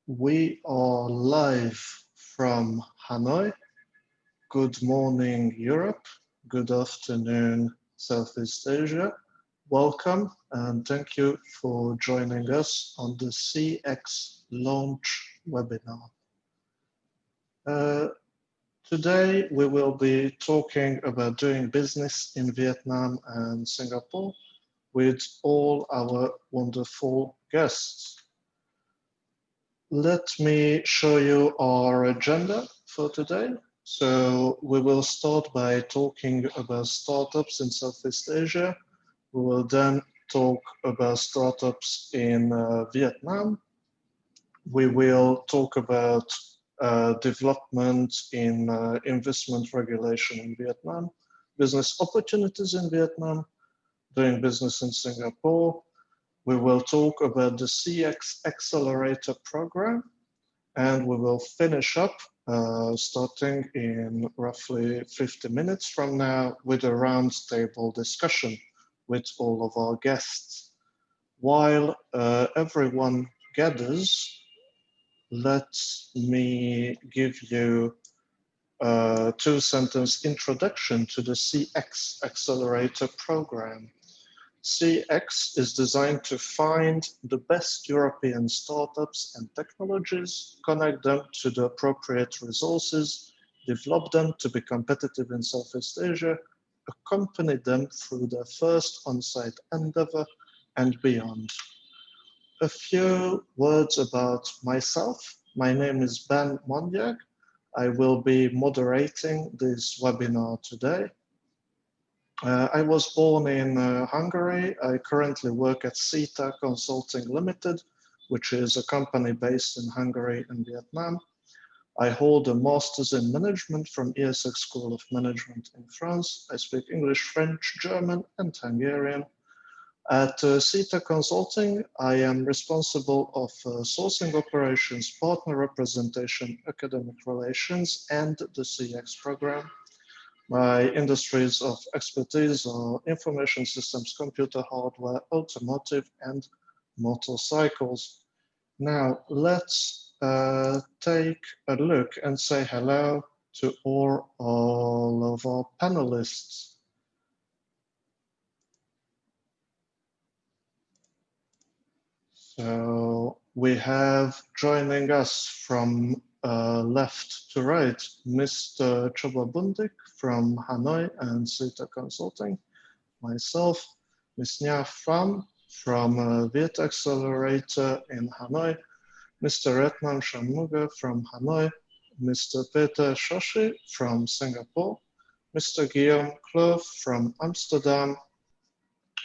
We are live from Hanoi. Good morning, Europe. Good afternoon, Southeast Asia. Welcome and thank you for joining us on the CX launch webinar. Today, we will be talking about doing business in Vietnam and Singapore with all our wonderful guests. Let me show you our agenda for today. So we will start by talking about startups in Southeast Asia. We will then talk about startups in Vietnam. We will talk about development in investment regulation in Vietnam, business opportunities in Vietnam, doing business in Singapore. We will talk about the CX Accelerator Program, and we will finish up starting in roughly 50 minutes from now with a roundtable discussion with all of our guests. While everyone gathers, let me give you a two-sentence introduction to the CX Accelerator Program. CX is designed to find the best European startups and technologies, connect them to the appropriate resources, develop them to be competitive in Southeast Asia, accompany them through their first on-site endeavor and beyond. A few words about myself. My name is Ben Mondiag. I will be moderating this webinar today. I was born in Hungary. I currently work at CETA Consulting Limited, which is a company based in Hungary and Vietnam. I hold a master's in management from ESX School of Management in France. I speak English, French, German, and Hungarian. At CETA Consulting, I am responsible of sourcing operations, partner representation, academic relations, and the CX program. My industries of expertise are information systems, computer hardware, automotive, and motorcycles. Now, let's take a look and say hello to all of our panelists. So we have joining us from left to right, Mr. Choba Bundik from Hanoi and CETA Consulting, myself, Ms. Nha Pham from Viet Accelerator in Hanoi, Mr. Retnam Shanmuga from Hanoi, Mr. Peter Shoshi from Singapore, Mr. Guillaume Clove from Amsterdam,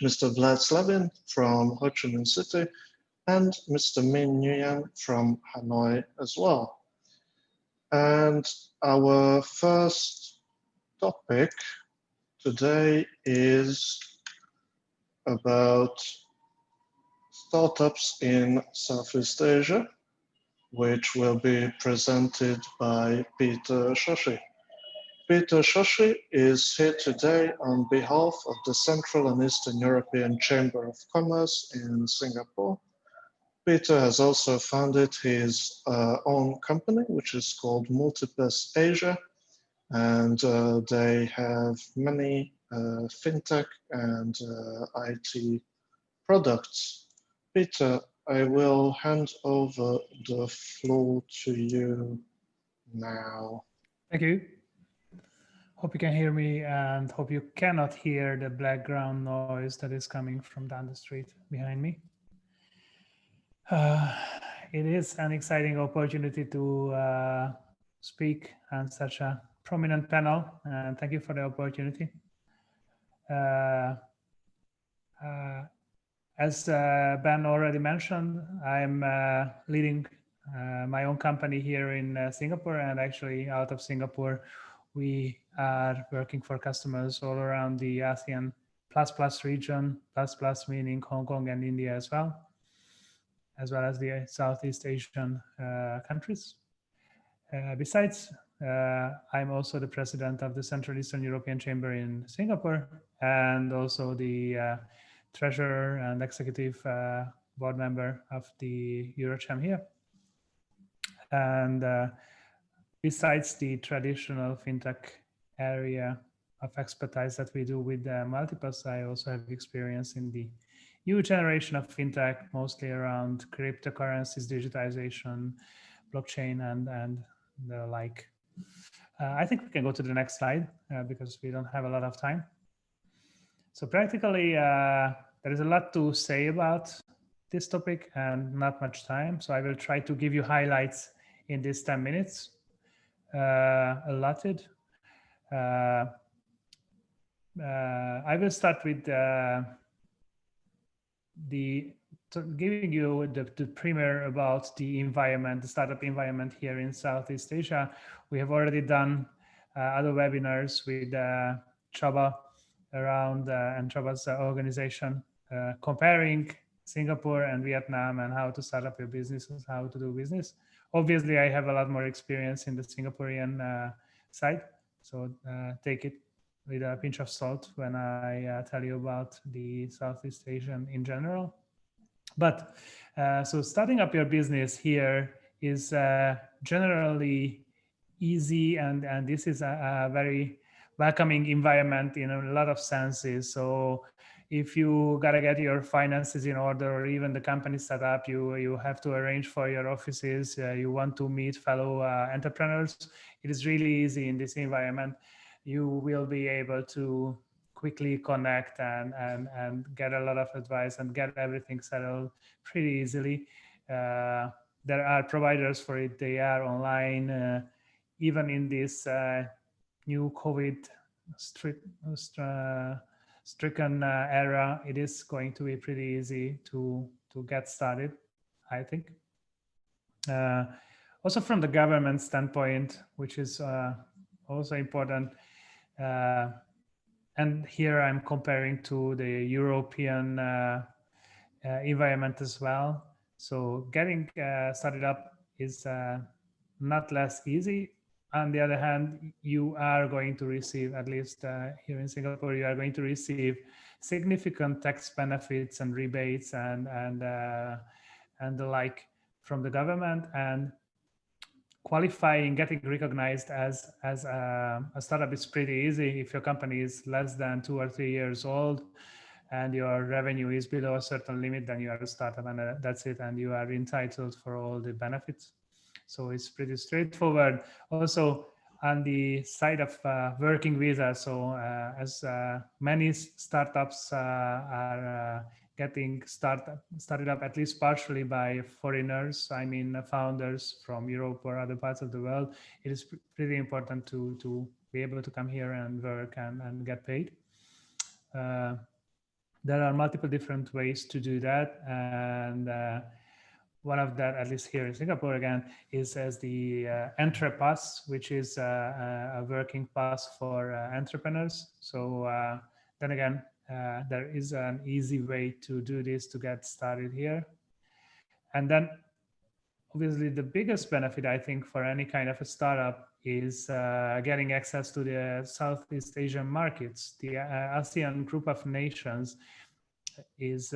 Mr. Vlad Slavin from Ho Chi Minh City, and Mr. Min Nguyen from Hanoi as well. And our first topic today is about startups in Southeast Asia, which will be presented by Peter Shoshi. Peter Shoshi is here today on behalf of the Central and Eastern European Chamber of Commerce in Singapore. Peter has also founded his own company, which is called Multipass Asia, and they have many fintech and IT products. Peter, I will hand over the floor to you now. Thank you. Hope you can hear me and hope you cannot hear the background noise that is coming from down the street behind me. It is an exciting opportunity to speak on such a prominent panel, and thank you for the opportunity. As Ben already mentioned, I'm leading my own company here in Singapore, and actually out of Singapore, we are working for customers all around the ASEAN plus region, plus meaning Hong Kong and India as well as the Southeast Asian countries. Besides, I'm also the president of the Central Eastern European Chamber in Singapore, and also the treasurer and executive board member of the Eurocham here. And besides the traditional fintech area of expertise that we do with Multiples, I also have experience in the new generation of fintech, mostly around cryptocurrencies, digitization, blockchain, and the like. I think we can go to the next slide because we don't have a lot of time. So practically, there is a lot to say about this topic and not much time. So I will try to give you highlights in these 10 minutes allotted. I will start with giving you the primer about the environment, the startup environment here in Southeast Asia. We have already done other webinars with Chaba around and Chaba's organization comparing Singapore and Vietnam and how to start up your businesses, how to do business. Obviously, I have a lot more experience in the Singaporean side, so take it with a pinch of salt when I tell you about the Southeast Asian in general. But so starting up your business here is generally easy, and this is a very welcoming environment in a lot of senses. So if you gotta get your finances in order, or even the company set up, you have to arrange for your offices, you want to meet fellow entrepreneurs, it is really easy in this environment. You will be able to quickly connect and get a lot of advice and get everything settled pretty easily. There are providers for it. They are online. Even in this new COVID stricken era, it is going to be pretty easy to get started, I think. Also from the government standpoint, which is also important, and here I'm comparing to the European environment as well. So getting started up is not less easy. On the other hand, you are going to receive, at least here in Singapore, you are going to receive significant tax benefits and rebates and the like from the government, and qualifying, getting recognized as a startup is pretty easy. If your company is less than 2 or 3 years old and your revenue is below a certain limit, then you are a startup, and that's it, and you are entitled for all the benefits. So it's pretty straightforward. Also on the side of working visa, so as many startups are getting started up at least partially by foreigners, I mean founders from Europe or other parts of the world, it is pretty important to be able to come here and work and get paid. There are multiple different ways to do that, and one of that, at least here in Singapore again, is as the Entre Pass, which is a working pass for entrepreneurs. So then again, there is an easy way to do this to get started here. And then obviously the biggest benefit, I think, for any kind of a startup is getting access to the Southeast Asian markets. The ASEAN group of nations is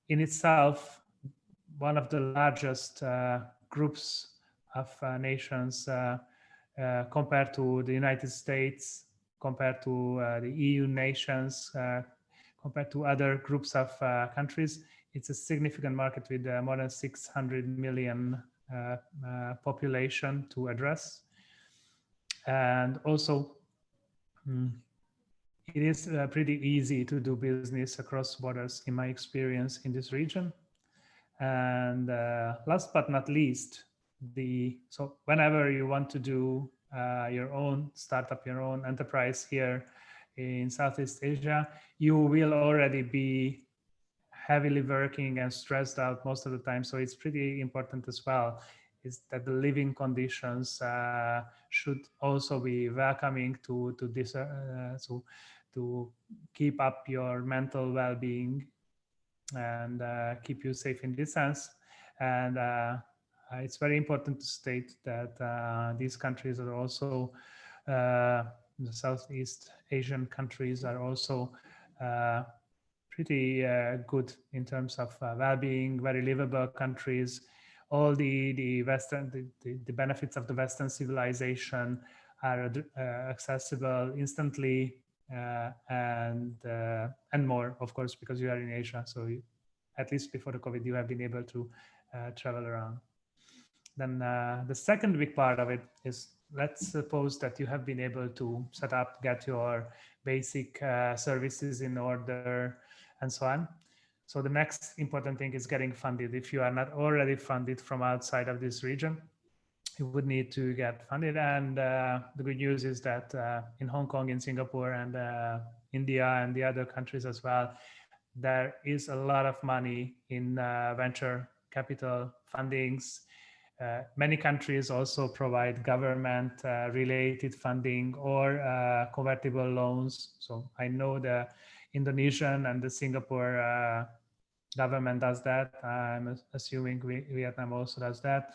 in itself one of the largest groups of nations compared to the United States, compared to the EU nations, compared to other groups of countries. It's a significant market with more than 600 million population to address. And also, it is pretty easy to do business across borders, in my experience, in this region. And last but not least, so whenever you want to do your own startup, your own enterprise here in Southeast Asia, you will already be heavily working and stressed out most of the time. So it's pretty important as well, is that the living conditions should also be welcoming to this, so to keep up your mental well-being and keep you safe in this sense. And it's very important to state that these countries are also, the Southeast Asian countries are also pretty good in terms of well-being, very livable countries. all the Western, the benefits of the Western civilization are accessible instantly, and more, of course, because you are in Asia. So you, at least before the COVID, you have been able to travel around. Then the second big part of it is, let's suppose that you have been able to set up, get your basic services in order, and so on. So the next important thing is getting funded. If you are not already funded from outside of this region, you would need to get funded. And the good news is that in Hong Kong, in Singapore, and India, and the other countries as well, there is a lot of money in venture capital fundings. Many countries also provide government related funding or convertible loans. So I know the Indonesian and the Singapore government does that. I'm assuming Vietnam also does that.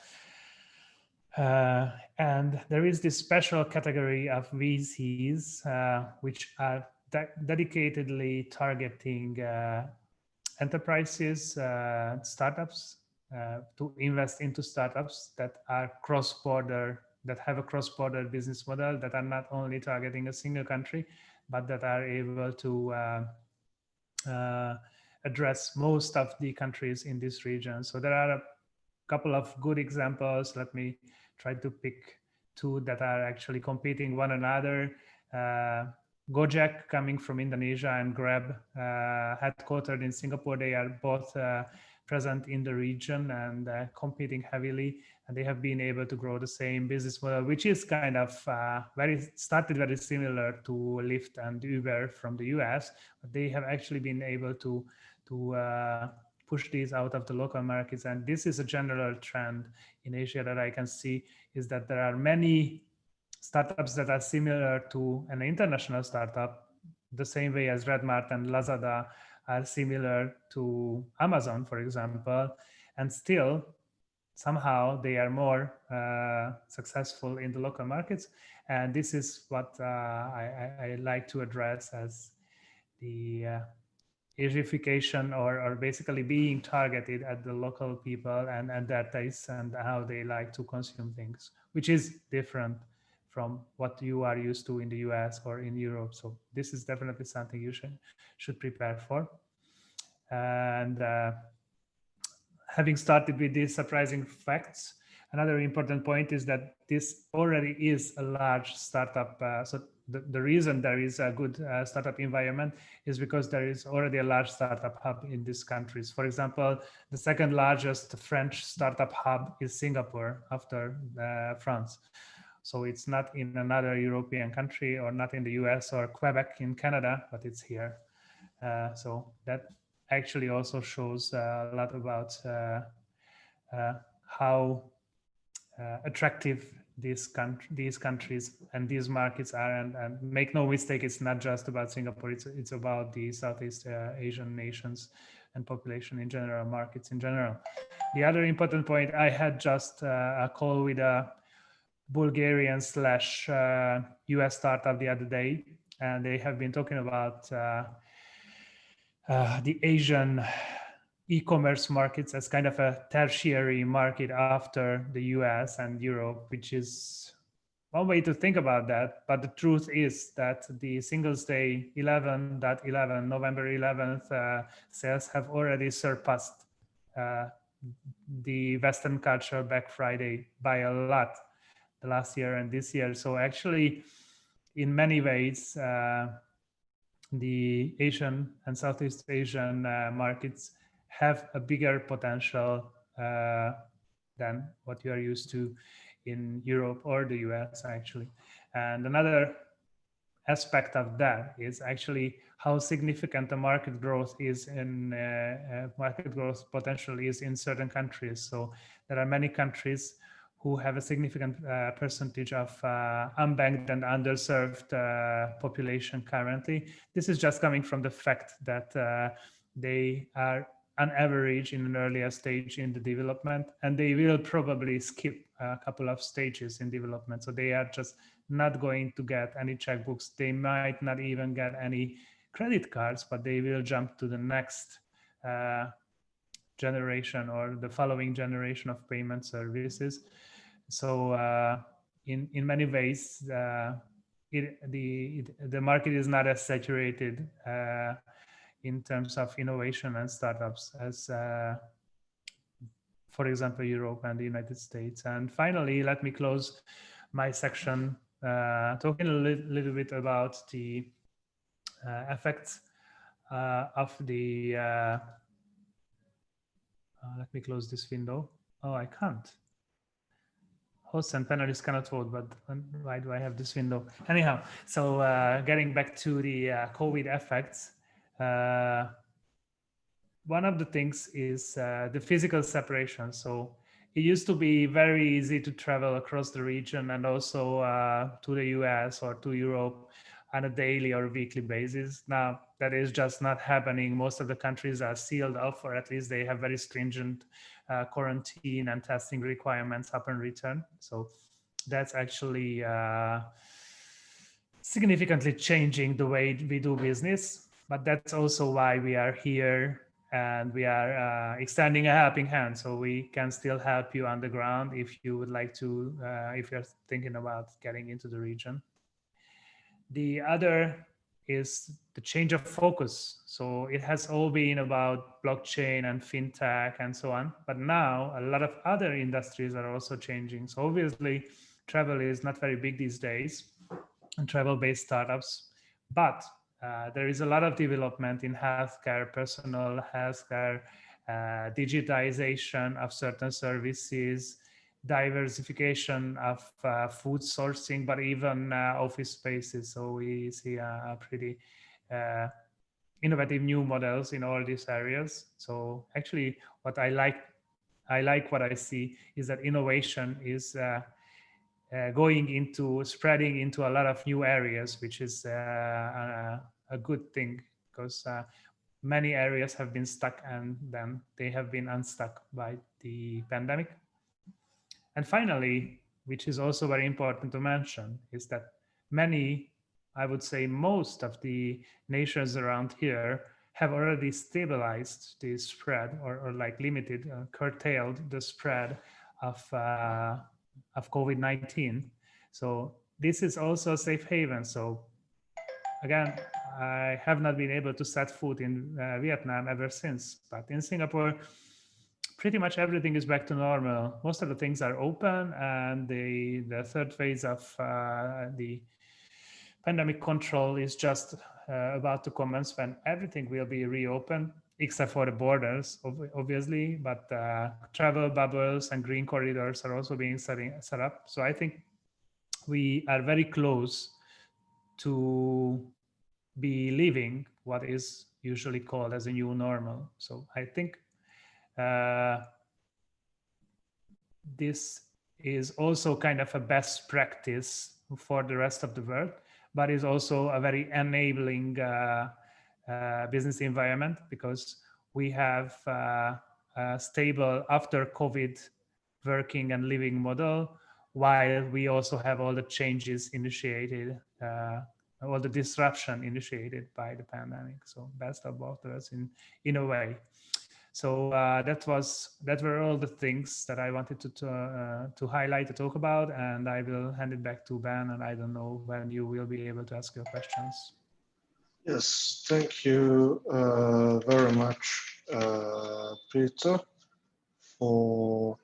And there is this special category of VCs, which are dedicatedly targeting enterprises, startups, to invest into startups that are cross-border, that have a cross-border business model, that are not only targeting a single country, but that are able to address most of the countries in this region. So there are a couple of good examples. Let me try to pick two that are actually competing one another. Gojek, coming from Indonesia, and Grab, headquartered in Singapore. They are both present in the region and competing heavily, and they have been able to grow the same business model, which is kind of started very similar to Lyft and Uber from the US, but they have actually been able to push these out of the local markets. And this is a general trend in Asia that I can see, is that there are many startups that are similar to an international startup, the same way as Redmart and Lazada are similar to Amazon, for example, and still somehow they are more successful in the local markets. And this is what I like to address as the Asification, or basically being targeted at the local people and their tastes and how they like to consume things, which is different from what you are used to in the US or in Europe. So this is definitely something you should prepare for. And having started with these surprising facts, another important point is that this already is a large startup. So the reason there is a good startup environment is because there is already a large startup hub in these countries. For example, the second largest French startup hub is Singapore, after France. So it's not in another European country, or not in the US or Quebec in Canada, but it's here. So that actually also shows a lot about how attractive these countries and these markets are. And make no mistake, it's not just about Singapore, it's about the Southeast Asian nations and population in general, markets in general. The other important point, I had just a call with a Bulgarian / US startup the other day, and they have been talking about the Asian e-commerce markets as kind of a tertiary market after the US and Europe, which is one way to think about that. But the truth is that the Singles Day 11.11, November 11th sales have already surpassed the Western culture Black Friday by a lot, the last year and this year. So actually, in many ways, the Asian and Southeast Asian markets have a bigger potential than what you are used to in Europe or the US, actually. And another aspect of that is actually how significant the market growth is in market growth potential is in certain countries. So there are many countries who have a significant percentage of unbanked and underserved population currently. This is just coming from the fact that they are on average in an earlier stage in the development, and they will probably skip a couple of stages in development. So they are just not going to get any checkbooks. They might not even get any credit cards, but they will jump to the next generation or the following generation of payment services. So in many ways, the market is not as saturated in terms of innovation and startups as, for example, Europe and the United States. And finally, let me close my section talking a little bit about the effects of the let me close this window. Oh, I can't. Hosts and panelists cannot vote, but why do I have this window? Anyhow, so getting back to the COVID effects, one of the things is the physical separation. So it used to be very easy to travel across the region and also to the US or to Europe on a daily or weekly basis. Now that is just not happening. Most of the countries are sealed off, or at least they have very stringent quarantine and testing requirements upon return. So that's actually significantly changing the way we do business. But that's also why we are here and we are extending a helping hand, so we can still help you on the ground if you would like to, if you're thinking about getting into the region. The other is the change of focus. So it has all been about blockchain and fintech and so on, but now a lot of other industries are also changing. So obviously travel is not very big these days and travel-based startups, but there is a lot of development in healthcare, personal healthcare, digitization of certain services, diversification of food sourcing, but even office spaces. So we see a pretty innovative new models in all these areas. So actually what I like what I see is that innovation is going into spreading into a lot of new areas, which is a good thing, because many areas have been stuck and then they have been unstuck by the pandemic. And finally, which is also very important to mention, is that many, I would say most of the nations around here have already stabilized the spread or like limited, curtailed the spread of COVID-19. So this is also a safe haven. So again, I have not been able to set foot in Vietnam ever since, but in Singapore, pretty much everything is back to normal. Most of the things are open, and the third phase of the pandemic control is just about to commence, when everything will be reopened, except for the borders, obviously, but travel bubbles and green corridors are also being set up. So I think we are very close to be living what is usually called as a new normal. So I think this is also kind of a best practice for the rest of the world, but is also a very enabling business environment, because we have a stable after COVID working and living model, while we also have all the changes initiated, all the disruption initiated by the pandemic. So best of both worlds in a way. So that were all the things that I wanted to highlight, to talk about, and I will hand it back to Ben, and I don't know when you will be able to ask your questions. Yes, thank you very much, Peter, for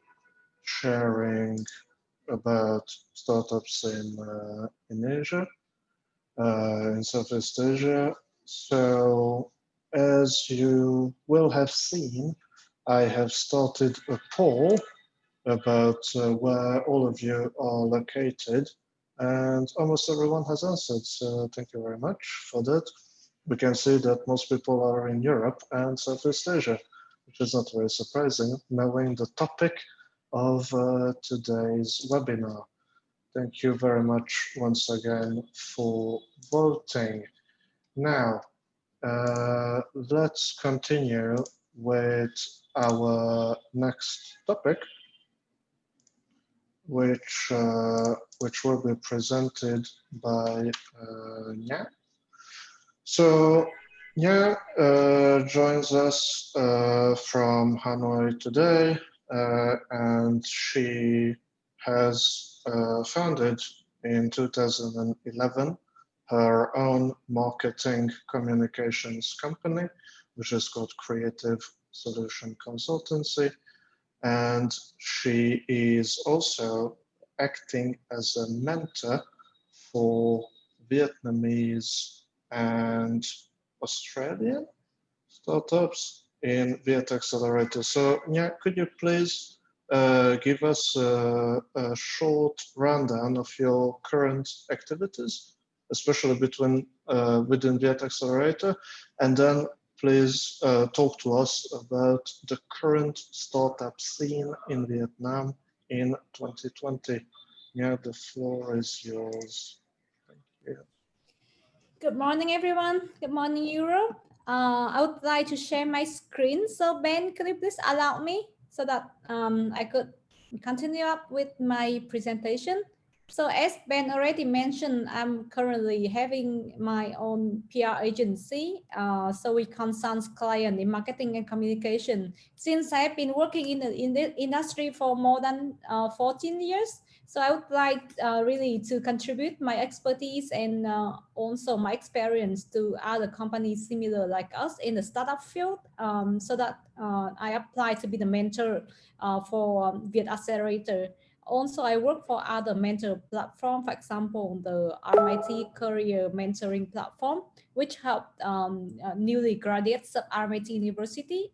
sharing about startups in Asia, in Southeast Asia. So, as you will have seen, I have started a poll about where all of you are located, and almost everyone has answered. So, thank you very much for that. We can see that most people are in Europe and Southeast Asia, which is not very surprising, knowing the topic of today's webinar. Thank you very much once again for voting. Now, let's continue with our next topic, which will be presented by Nya. So Yeah, joins us from Hanoi today, and she has founded in 2011 her own marketing communications company, which is called Creative Solution Consultancy. And she is also acting as a mentor for Vietnamese and Australian startups in Viet Accelerator. So, yeah, could you please give us a short rundown of your current activities, especially within Viet Accelerator, and then please talk to us about the current startup scene in Vietnam in 2020. Yeah, the floor is yours. Thank you. Good morning, everyone. Good morning, Europe. I would like to share my screen. So Ben, could you please allow me so that I could continue up with my presentation? So as Ben already mentioned, I'm currently having my own PR agency. So we consult clients in marketing and communication. Since I've been working in the industry for more than 14 years, so I would like really to contribute my expertise and also my experience to other companies similar like us in the startup field, so that I apply to be the mentor for Viet Accelerator. Also, I work for other mentor platform, for example, the RMIT Career Mentoring Platform, which helped newly graduates of RMIT University,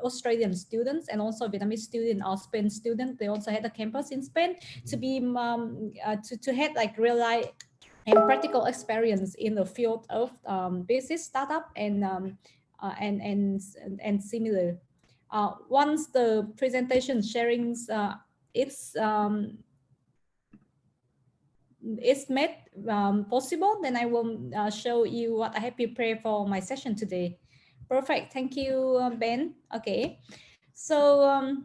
Australian students, and also Vietnamese students or Spain students. They also had a campus in Spain to be to have like real life and practical experience in the field of business startup and similar. Once the presentation sharings it's it's made possible, then I will show you what I have prepared for my session today. Perfect. Thank you, Ben. Okay. So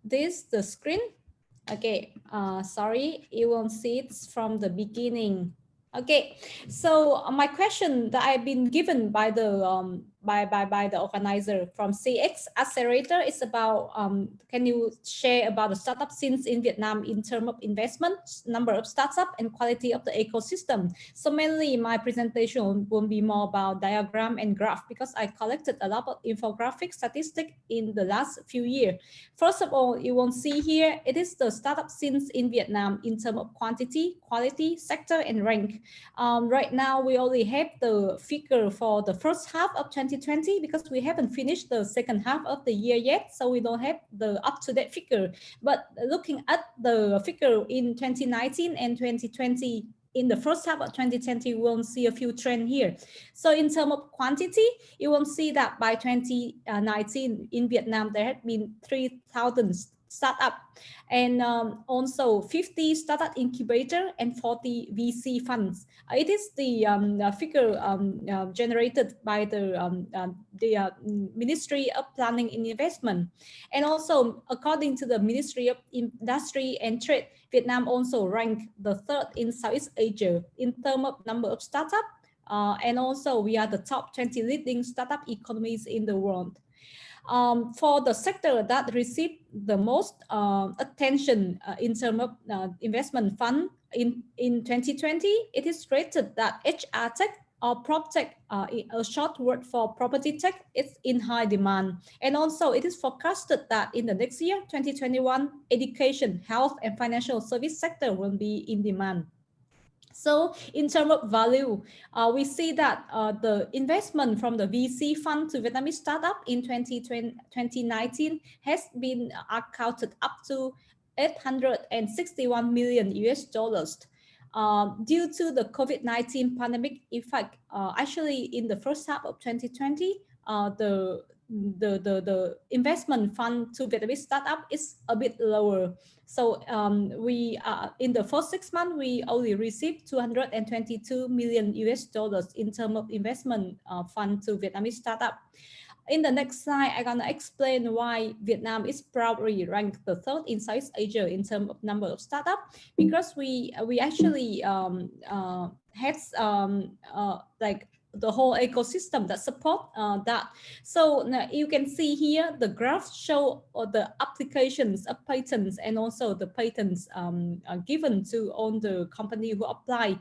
this the screen. Okay. Sorry, you won't see it from the beginning. Okay, so my question that I've been given by the by the organizer from CX Accelerator is about can you share about the startup scenes in Vietnam in terms of investment, number of startups, and quality of the ecosystem. So mainly my presentation will be more about diagram and graph because I collected a lot of infographic statistics in the last few years. First of all, you won't see here, it is the startup scenes in Vietnam in terms of quantity, quality, sector, and rank. Right now, we only have the figure for the first half of 2020 because we haven't finished the second half of the year yet. So we don't have the up-to-date figure. But looking at the figure in 2019 and 2020, in the first half of 2020, we will see a few trends here. So in terms of quantity, you will see that by 2019 in Vietnam, there had been 3,000 startup and also 50 startup incubator and 40 VC funds. It is the figure generated by the Ministry of Planning and Investment. And also, according to the Ministry of Industry and Trade, Vietnam also ranked the third in Southeast Asia in terms of number of startups. And also, we are the top 20 leading startup economies in the world. For the sector that received the most attention in terms of investment fund in 2020, it is rated that HR tech or prop tech, a short word for property tech, is in high demand. And also it is forecasted that in the next year, 2021, education, health, and financial service sector will be in demand. So in terms of value, we see that the investment from the VC fund to Vietnamese startup in 2019 has been accounted up to 861 million US dollars. Due to the COVID-19 pandemic effect, actually in the first half of 2020, the investment fund to Vietnamese startup is a bit lower. So we in the first 6 months, we only received 222 million US dollars in terms of investment fund to Vietnamese startup. In the next slide, I'm gonna explain why Vietnam is proudly ranked the third in Southeast Asia in terms of number of startups, because we actually had like the whole ecosystem that support that. So now you can see here the graphs show the applications of patents and also the patents given to all the company who apply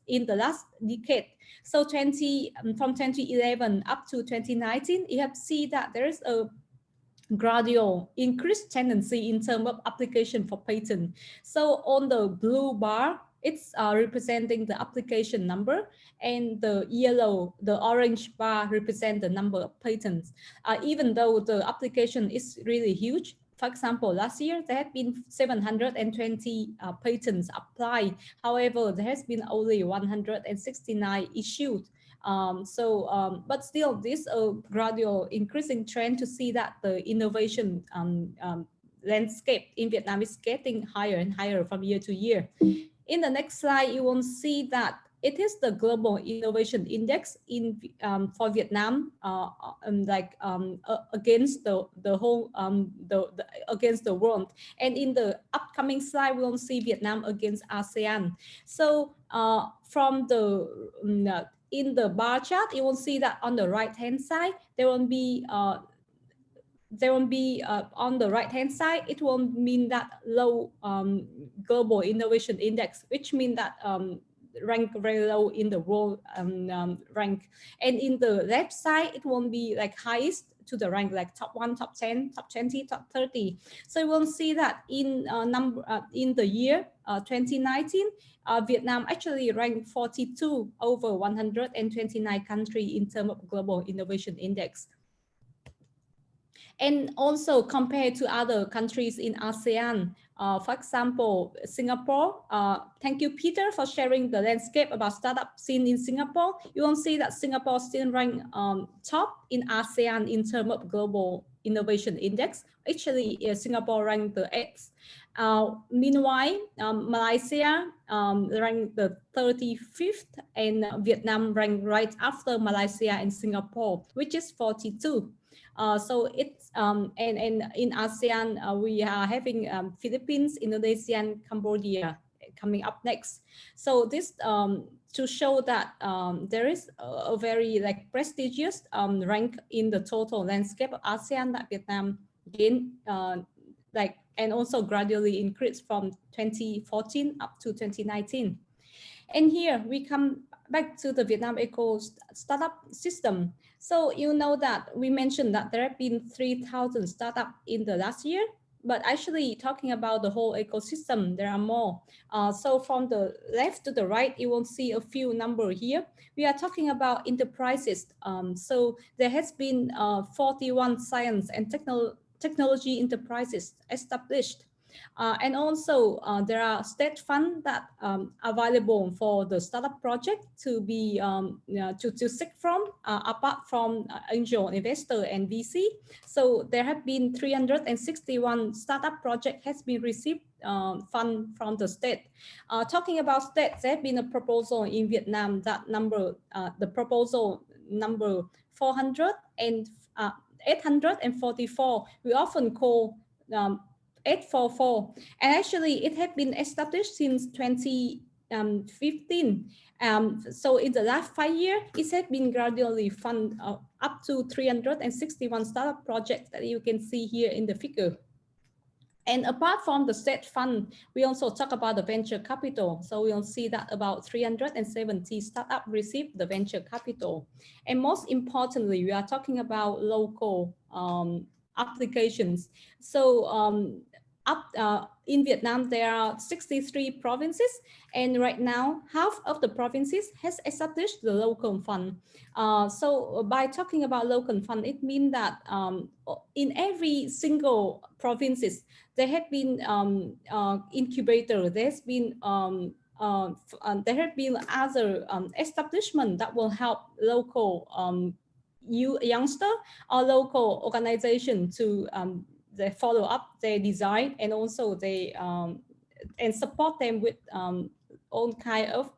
in the last decade. So from 2011 up to 2019, you have seen that there is a gradual increased tendency in terms of application for patent. So on the blue bar, it's representing the application number, and the orange bar represent the number of patents. Even though the application is really huge, for example, last year there have been 720 patents applied. However, there has been only 169 issued. But still, this gradual increasing trend to see that the innovation landscape in Vietnam is getting higher and higher from year to year. In the next slide, you will see that it is the global innovation index for Vietnam, against the whole against the world. And in the upcoming slide, we will see Vietnam against ASEAN. So from the in the bar chart, you will see that on the right hand side, there will be on the right hand side, it will mean that low global innovation index, which means that rank very low in the world rank. And in the left side, it won't be like highest to the rank, like top 1, top 10, top 20, top 30. So you will see that in in the year 2019, Vietnam actually ranked 42 over 129 countries in terms of global innovation index. And also compared to other countries in ASEAN, for example, Singapore. Thank you, Peter, for sharing the landscape about startup scene in Singapore. You will see that Singapore still ranked top in ASEAN in terms of global innovation index. Actually, Singapore ranked the 8th. Meanwhile, Malaysia ranked the 35th, and Vietnam ranked right after Malaysia and Singapore, which is 42. So it's and in ASEAN we are having Philippines, Indonesia, and Cambodia coming up next. So this to show that there is a very like prestigious rank in the total landscape of ASEAN that Vietnam gained and also gradually increased from 2014 up to 2019. And here we come back to the Vietnam Eco Startup System. So you know that we mentioned that there have been 3,000 startups in the last year, but actually talking about the whole ecosystem, there are more. So from the left to the right, you will see a few numbers here. We are talking about enterprises. So there has been 41 science and technology enterprises established. And also there are state funds that are available for the startup project to be to seek from, apart from angel investor and VC. So there have been 361 startup project has been received fund from the state. Talking about states, there have been a proposal in Vietnam that number the proposal number 844. We often call 844, and actually it had been established since 2015. So in the last 5 years, it has been gradually funded up to 361 startup projects that you can see here in the figure. And apart from the state fund, we also talk about the venture capital. So we'll see that about 370 startups received the venture capital. And most importantly, we are talking about local applications. So in Vietnam, there are 63 provinces, and right now, half of the provinces has established the local fund. So by talking about local fund, it means that in every single provinces, there have been incubator, there have been other establishment that will help local youngster or local organization to they follow up their design, and also they and support them with all kind of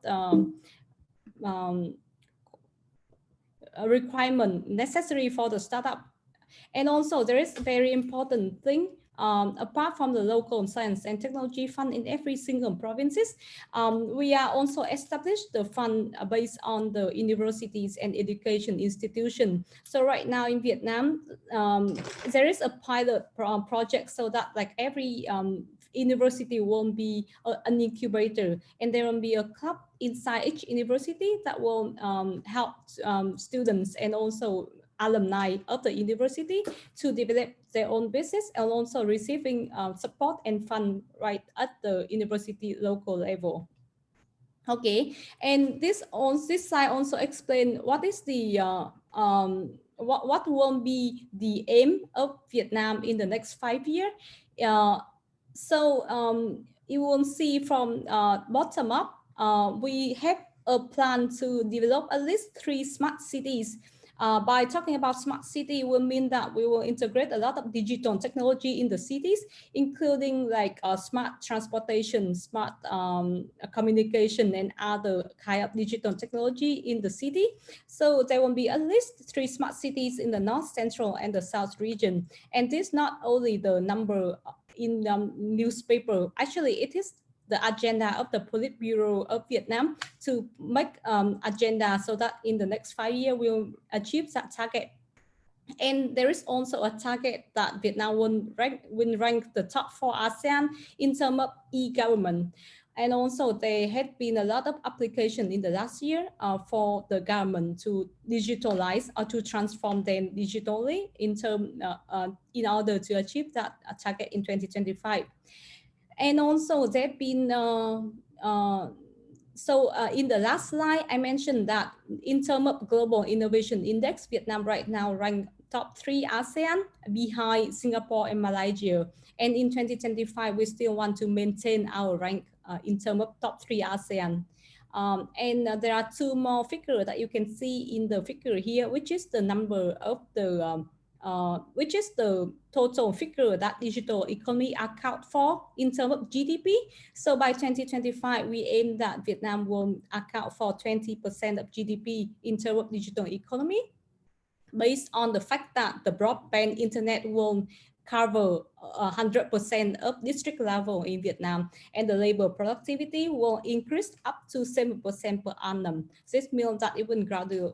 requirement necessary for the startup. And also there is a very important thing apart from the local science and technology fund in every single provinces, we are also established the fund based on the universities and education institution. So right now in Vietnam, there is a pilot project so that like every university will be an incubator, and there will be a club inside each university that will help students and also alumni of the university to develop their own business, and also receiving support and fund right at the university local level. Okay, and this slide also explain what is the what will be the aim of Vietnam in the next 5 years. You will see from bottom up, we have a plan to develop at least 3 smart cities. By talking about smart city, will mean that we will integrate a lot of digital technology in the cities, including like smart transportation, smart communication, and other kind of digital technology in the city. So there will be at least 3 smart cities in the North, Central, and the South region. And this not only the number in newspaper, actually it is the agenda of the Politburo of Vietnam to make agenda so that in the next 5 years we'll achieve that target. And there is also a target that Vietnam will rank the top 4 ASEAN in terms of e-government. And also there had been a lot of application in the last year for the government to digitalize or to transform them digitally in order to achieve that target in 2025. And also there've been in the last slide, I mentioned that in terms of global innovation index, Vietnam right now ranked top 3 ASEAN behind Singapore and Malaysia. And in 2025, we still want to maintain our rank in terms of top 3 ASEAN. There are 2 more figures that you can see in the figure here, which is the number of the which is the total figure that digital economy account for in terms of GDP. So by 2025, we aim that Vietnam will account for 20% of GDP in terms of digital economy, based on the fact that the broadband internet will cover 100% of district level in Vietnam, and the labor productivity will increase up to 7% per annum. This means that it will gradually,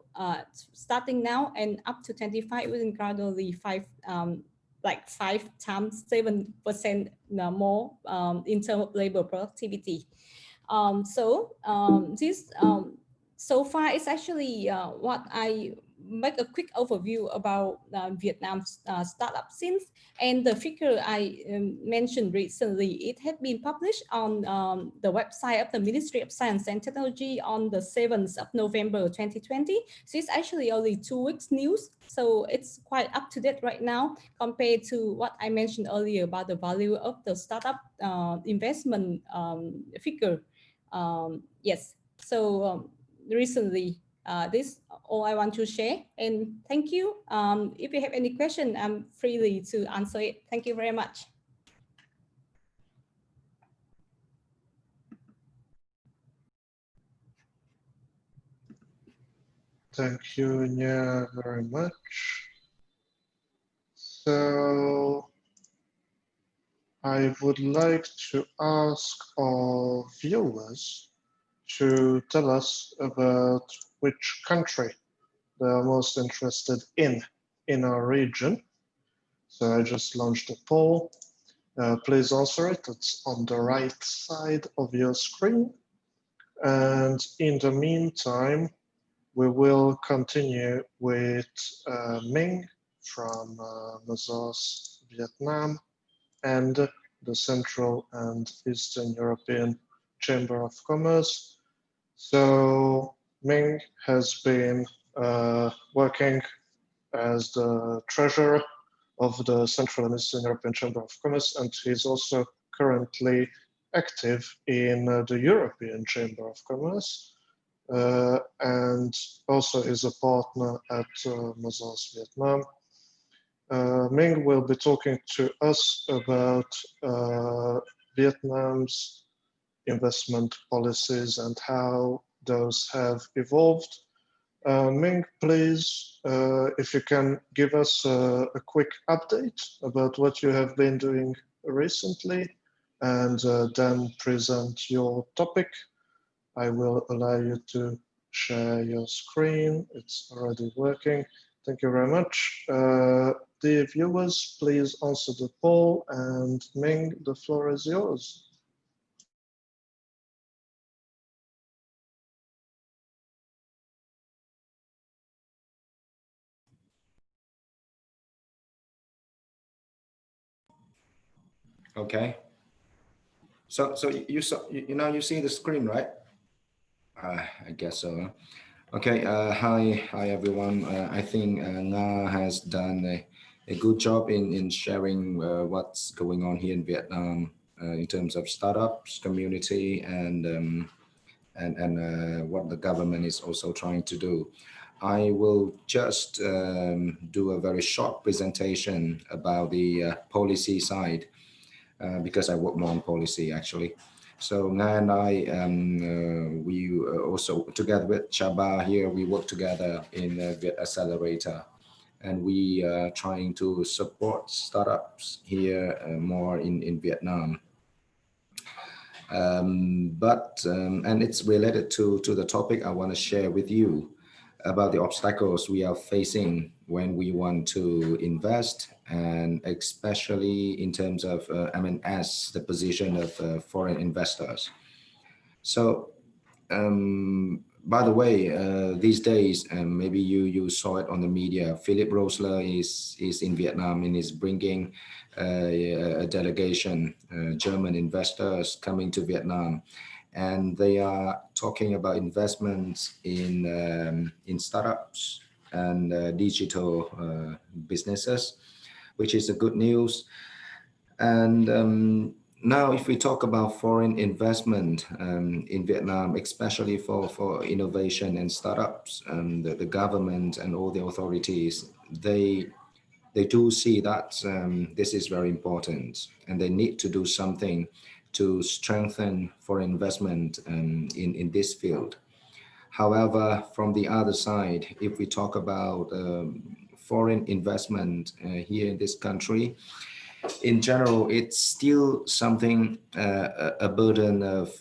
starting now and up to 25, it will gradually 5 times 7% more in terms of labor productivity. So far it's actually what I make a quick overview about Vietnam's startup scene. And the figure I mentioned recently, it had been published on the website of the Ministry of Science and Technology on the 7th of November 2020. So it's actually only 2 weeks news. So it's quite up to date right now compared to what I mentioned earlier about the value of the startup investment figure. Yes, so recently, this all I want to share, and thank you. If you have any question, I'm freely to answer it. Thank you very much. Thank you, Nya, very much. So I would like to ask our viewers to tell us about which country they are most interested in our region. So I just launched a poll. Please answer it. It's on the right side of your screen. And in the meantime, we will continue with Ming from Mazars, Vietnam, and the Central and Eastern European Chamber of Commerce. So Ming has been working as the treasurer of the Central and Eastern European Chamber of Commerce, and he's also currently active in the European Chamber of Commerce, and also is a partner at Mazars Vietnam. Ming will be talking to us about Vietnam's investment policies and how those have evolved Ming, please, if you can give us a quick update about what you have been doing recently, and then present your topic. I will allow you to share your screen. It's already working. Thank you very much. Dear viewers, please answer the poll, and Ming, the floor is yours. Okay. So you saw, you see the screen, right? I guess so. Okay. Hi everyone. I think Nga has done a good job in sharing what's going on here in Vietnam in terms of startups, community, and what the government is also trying to do. I will just do a very short presentation about the policy side. Because I work more on policy actually. So Nga and I, we also together with Chaba here, we work together in the Accelerator, and we are trying to support startups here more in Vietnam. And it's related to the topic I want to share with you about the obstacles we are facing when we want to invest, and especially in terms of as the position of foreign investors. So by the way, these days, maybe you saw it on the media, Philip Rosler is in Vietnam and is bringing a delegation, German investors coming to Vietnam, and they are talking about investments in startups and digital businesses, which is a good news. And now, if we talk about foreign investment in Vietnam, especially for innovation and startups, the government and all the authorities, they do see that this is very important, and they need to do something to strengthen foreign investment in this field. However, from the other side, if we talk about foreign investment here in this country, in general, it's still something, a burden of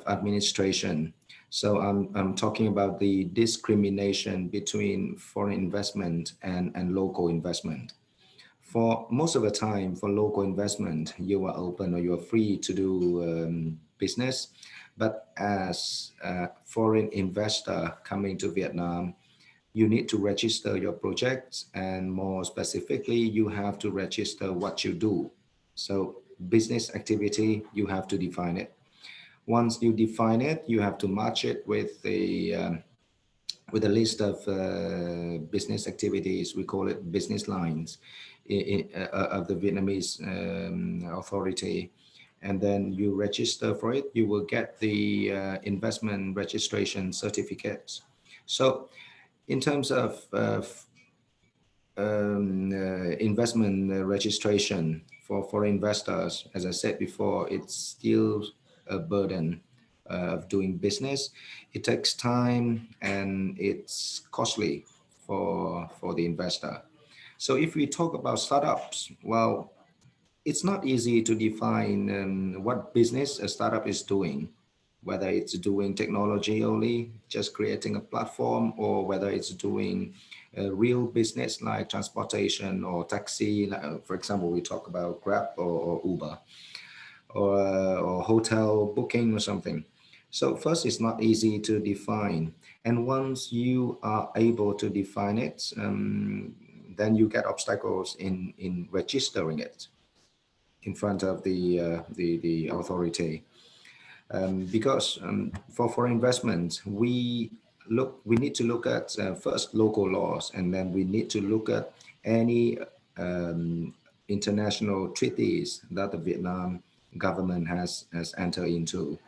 administration. So I'm talking about the discrimination between foreign investment and local investment. For most of the time, for local investment, you are open or you are free to do business. But as a foreign investor coming to Vietnam, you need to register your projects, and more specifically, you have to register what you do. So business activity, you have to define it. Once you define it, you have to match it with a list of business activities. We call it business lines of the Vietnamese authority. And then you register for it, you will get the investment registration certificates. So in terms of investment registration for investors, as I said before, it's still a burden of doing business. It takes time and it's costly for the investor. So if we talk about startups, well, it's not easy to define what business a startup is doing, whether it's doing technology only, just creating a platform, or whether it's doing a real business like transportation or taxi. For example, we talk about Grab or Uber, or hotel booking or something. So first, it's not easy to define. And once you are able to define it, then you get obstacles in registering it in front of the authority. Because for investment, we need to look at first local laws, and then we need to look at any international treaties that the Vietnam government has entered into,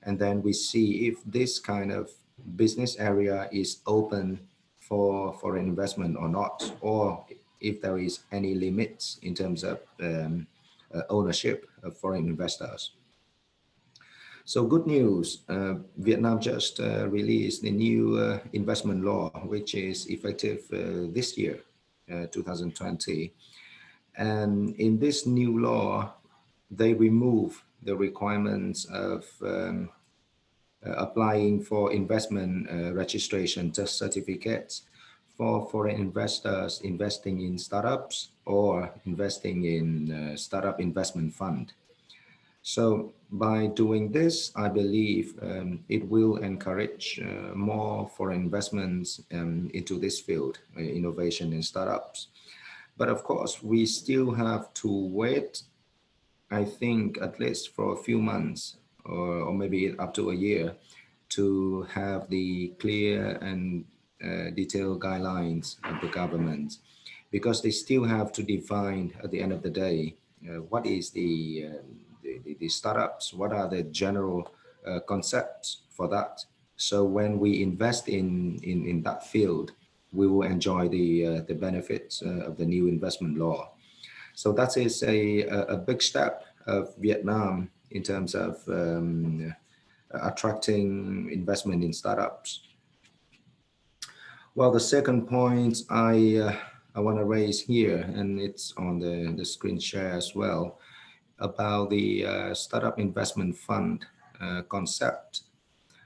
and then we see if this kind of business area is open for investment or not, or if there is any limits in terms of ownership of foreign investors. So good news, Vietnam just released the new investment law, which is effective this year, 2020. And in this new law, they remove the requirements of applying for investment registration test certificates for foreign investors investing in startups or investing in startup investment fund. So by doing this, I believe it will encourage more foreign investments into this field, innovation in startups. But of course, we still have to wait, I think, at least for a few months or maybe up to a year to have the clear and detailed guidelines of the government, because they still have to define at the end of the day what is the startups, what are the general concepts for that. So when we invest in that field, we will enjoy the benefits of the new investment law. So that is a big step of Vietnam in terms of attracting investment in startups. Well, the second point I want to raise here, and it's on the screen share as well, about the startup investment fund concept.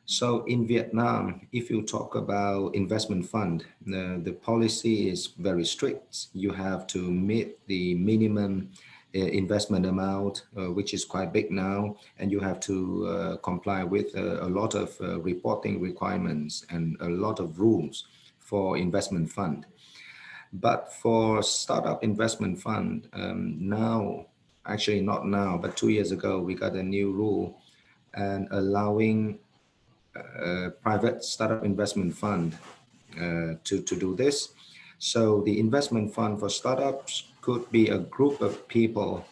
So in Vietnam, if you talk about investment fund, the policy is very strict. You have to meet the minimum investment amount, which is quite big now, and you have to comply with a lot of reporting requirements and a lot of rules for investment fund. But for startup investment fund, now, actually not now, but 2 years ago, we got a new rule and allowing private startup investment fund to do this. So the investment fund for startups could be a group of people,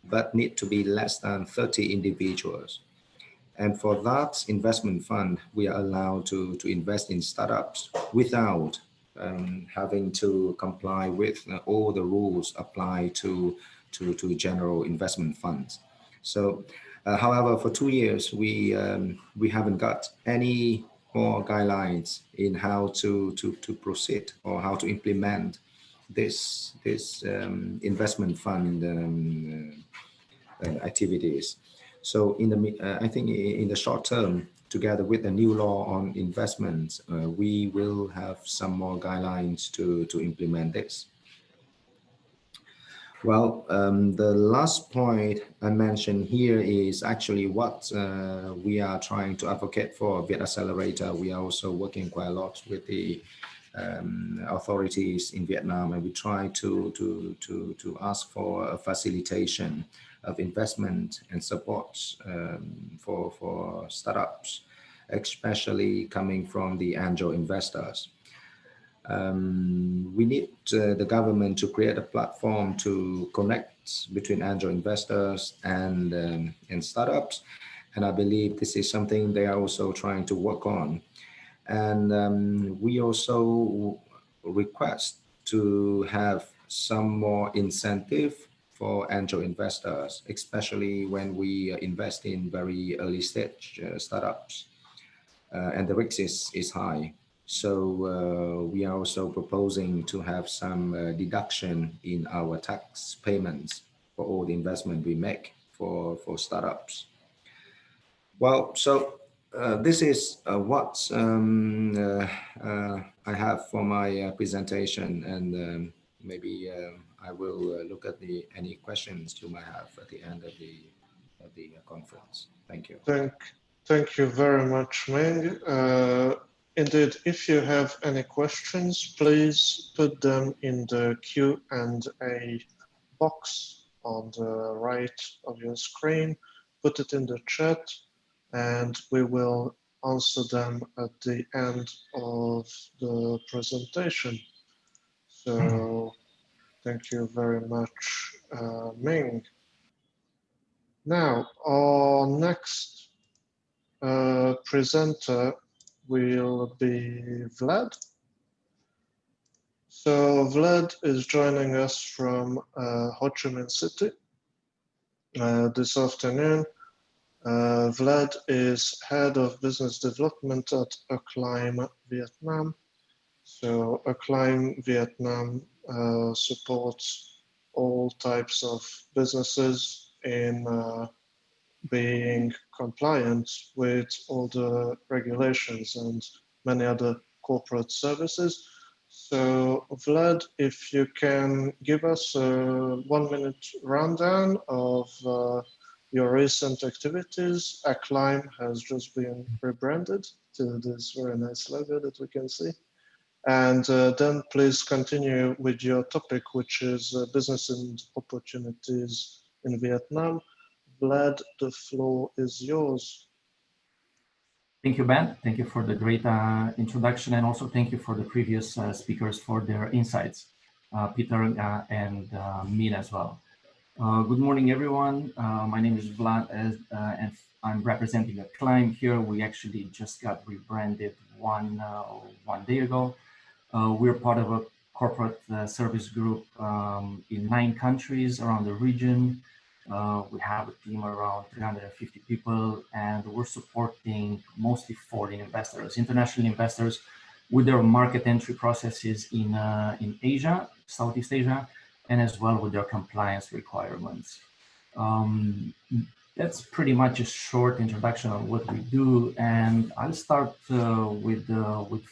but need to be less than 30 individuals. And for that investment fund, we are allowed to invest in startups without having to comply with all the rules apply to general investment funds. So, however, for 2 years, we haven't got any more guidelines in how to proceed or how to implement this investment fund activities. So in the I think in the short term, together with the new law on investments, we will have some more guidelines to implement this. Well, the last point I mentioned here is actually what we are trying to advocate for Viet Accelerator. We are also working quite a lot with the authorities in Vietnam, and we try to ask for a facilitation of investment and support for startups, especially coming from the angel investors. We need the government to create a platform to connect between angel investors and startups. And I believe this is something they are also trying to work on. And we also request to have some more incentive for angel investors, especially when we invest in very early stage startups. And the risk is high. So we are also proposing to have some deduction in our tax payments for all the investment we make for startups. Well, so this is what I have for my presentation, and maybe I will look at any questions you might have at the end of the conference. Thank you. Thank you very much, Meng. Indeed, if you have any questions, please put them in the Q&A box on the right of your screen, put it in the chat, and we will answer them at the end of the presentation. So thank you very much, Ming. Now, our next presenter will be Vlad. So Vlad is joining us from Ho Chi Minh City this afternoon. Vlad is Head of Business Development at Accompany Vietnam. So Accompany Vietnam supports all types of businesses in being compliant with all the regulations and many other corporate services. So Vlad, if you can give us a 1 minute rundown of your recent activities. Acclaim has just been rebranded to this very nice logo that we can see. And then please continue with your topic, which is business and opportunities in Vietnam. Vlad, the floor is yours. Thank you, Ben. Thank you for the great introduction, and also thank you for the previous speakers for their insights, Peter and Mina as well. Good morning, everyone. My name is Vlad, and I'm representing Acclaim here. We actually just got rebranded one day ago. We're part of a corporate service group in 9 countries around the region. We have a team around 350 people, and we're supporting mostly foreign investors, international investors, with their market entry processes in Asia, Southeast Asia, and as well with their compliance requirements. That's pretty much a short introduction of what we do, and I'll start with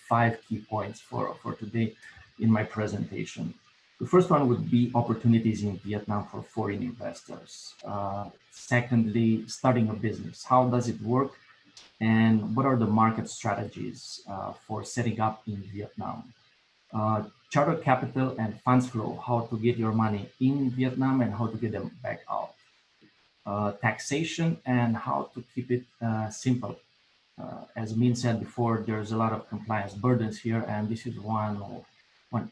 5 key points for today in my presentation. The first one would be opportunities in Vietnam for foreign investors. Secondly, starting a business. How does it work? And what are the market strategies for setting up in Vietnam? Charter capital and funds flow, how to get your money in Vietnam and how to get them back out. Taxation and how to keep it simple. As Min said before, there's a lot of compliance burdens here, and this is one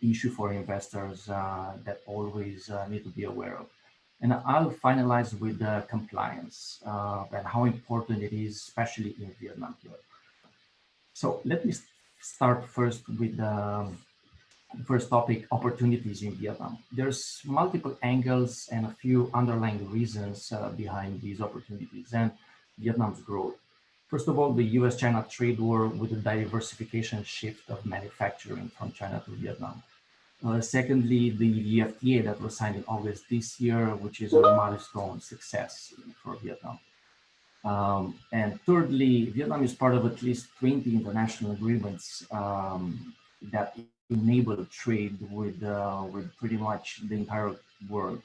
issue for investors that always need to be aware of. And I'll finalize with compliance and how important it is, especially in Vietnam here. So let me start first with the first topic, opportunities in Vietnam. There's multiple angles and a few underlying reasons behind these opportunities and Vietnam's growth. First of all, the US-China trade war with the diversification shift of manufacturing from China to Vietnam. Secondly, the FTA that was signed in August this year, which is a milestone success for Vietnam. And thirdly, Vietnam is part of at least 20 international agreements that enable trade with pretty much the entire world.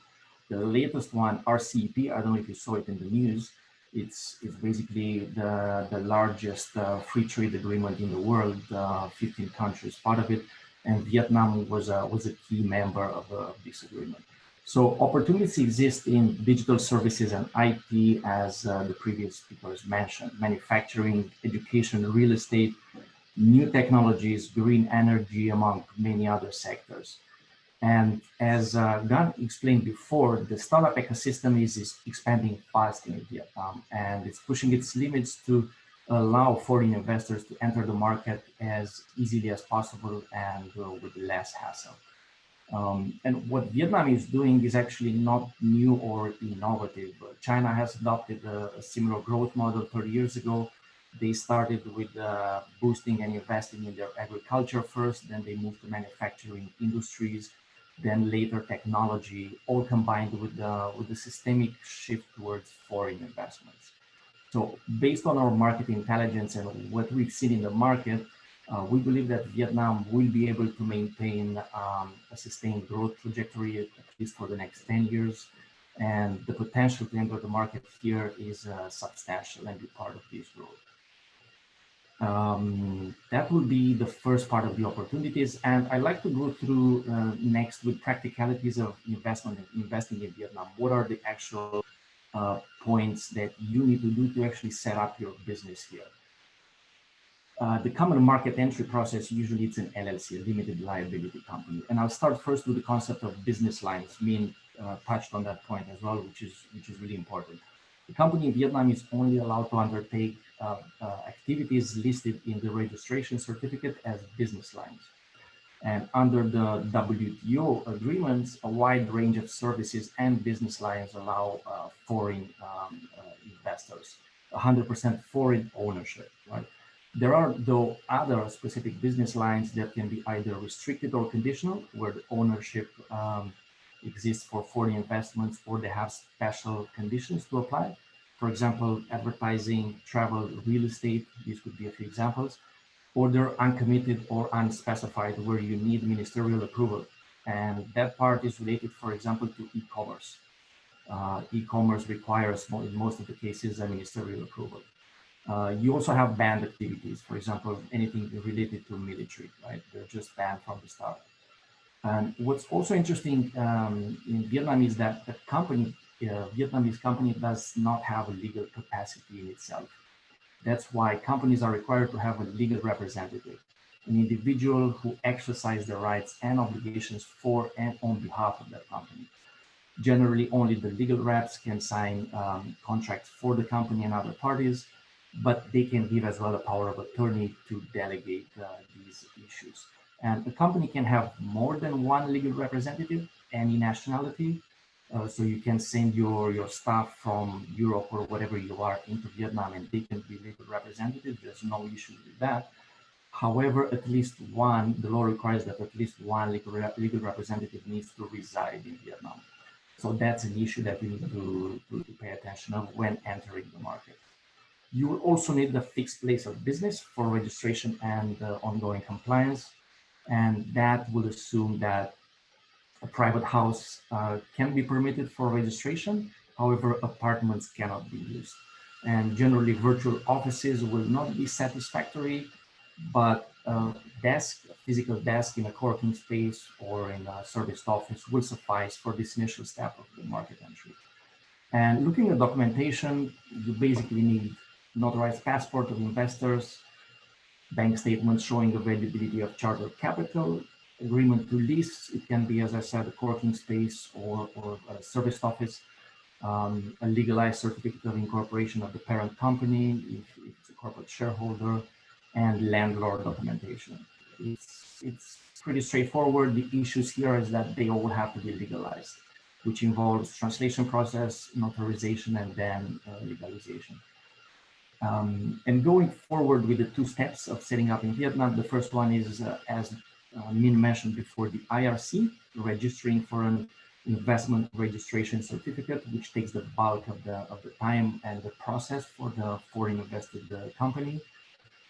The latest one, RCEP, I don't know if you saw it in the news, it's basically the largest free trade agreement in the world, 15 countries part of it, and Vietnam was a key member of this agreement. So opportunities exist in digital services and IT, as the previous speakers mentioned, manufacturing, education, real estate, new technologies, green energy, among many other sectors. And as Gan explained before, the startup ecosystem is expanding fast in Vietnam, and it's pushing its limits to allow foreign investors to enter the market as easily as possible and with less hassle. And what Vietnam is doing is actually not new or innovative. China has adopted a similar growth model 30 years ago. They started with boosting and investing in their agriculture first, then they moved to manufacturing industries, then later technology, all combined with the systemic shift towards foreign investments. So based on our market intelligence and what we've seen in the market, we believe that Vietnam will be able to maintain a sustained growth trajectory, at least for the next 10 years. And the potential to enter the market here is substantial and be part of this growth. That will be the first part of the opportunities. And I'd like to go through next with practicalities of investing in Vietnam. What are the actual points that you need to do to actually set up your business here? The common market entry process, usually it's an LLC, a limited liability company. And I'll start first with the concept of business lines. Min touched on that point as well, which is really important. The company in Vietnam is only allowed to undertake activities listed in the registration certificate as business lines. And under the WTO agreements, a wide range of services and business lines allow foreign investors. 100% foreign ownership, right? There are, though, other specific business lines that can be either restricted or conditional, where the ownership exists for foreign investments, or they have special conditions to apply. For example, advertising, travel, real estate, these could be a few examples. Or they're uncommitted or unspecified, where you need ministerial approval. And that part is related, for example, to e-commerce. E-commerce requires, in most of the cases, a ministerial approval. You also have banned activities, for example, anything related to military, right? They're just banned from the start. And what's also interesting in Vietnam is that the company, Vietnamese company, does not have a legal capacity in itself. That's why companies are required to have a legal representative, an individual who exercises their rights and obligations for and on behalf of that company. Generally, only the legal reps can sign contracts for the company and other parties, but they can give as well a power of attorney to delegate these issues. And a company can have more than one legal representative, any nationality. So you can send your staff from Europe or whatever you are into Vietnam, and they can be legal representatives. There's no issue with that. However, at least one, the law requires that at least one legal representative needs to reside in Vietnam. So that's an issue that you need to pay attention of when entering the market. You will also need the fixed place of business for registration and ongoing compliance. And that will assume that a private house can be permitted for registration. However, apartments cannot be used. And generally, virtual offices will not be satisfactory, but physical desk in a co-working space or in a serviced office will suffice for this initial step of the market entry. And looking at documentation, you basically need notarized passport of investors, bank statements showing availability of chartered capital, agreement to lease. It can be, as I said, a co-working space or a serviced office, a legalized certificate of incorporation of the parent company, if it's a corporate shareholder, and landlord documentation. It's pretty straightforward. The issues here is that they all have to be legalized, which involves translation process, notarization, and then legalization. And going forward with the two steps of setting up in Vietnam, the first one is, as Min mentioned before, the IRC, registering for an investment registration certificate, which takes the bulk of the time and the process for the foreign invested company.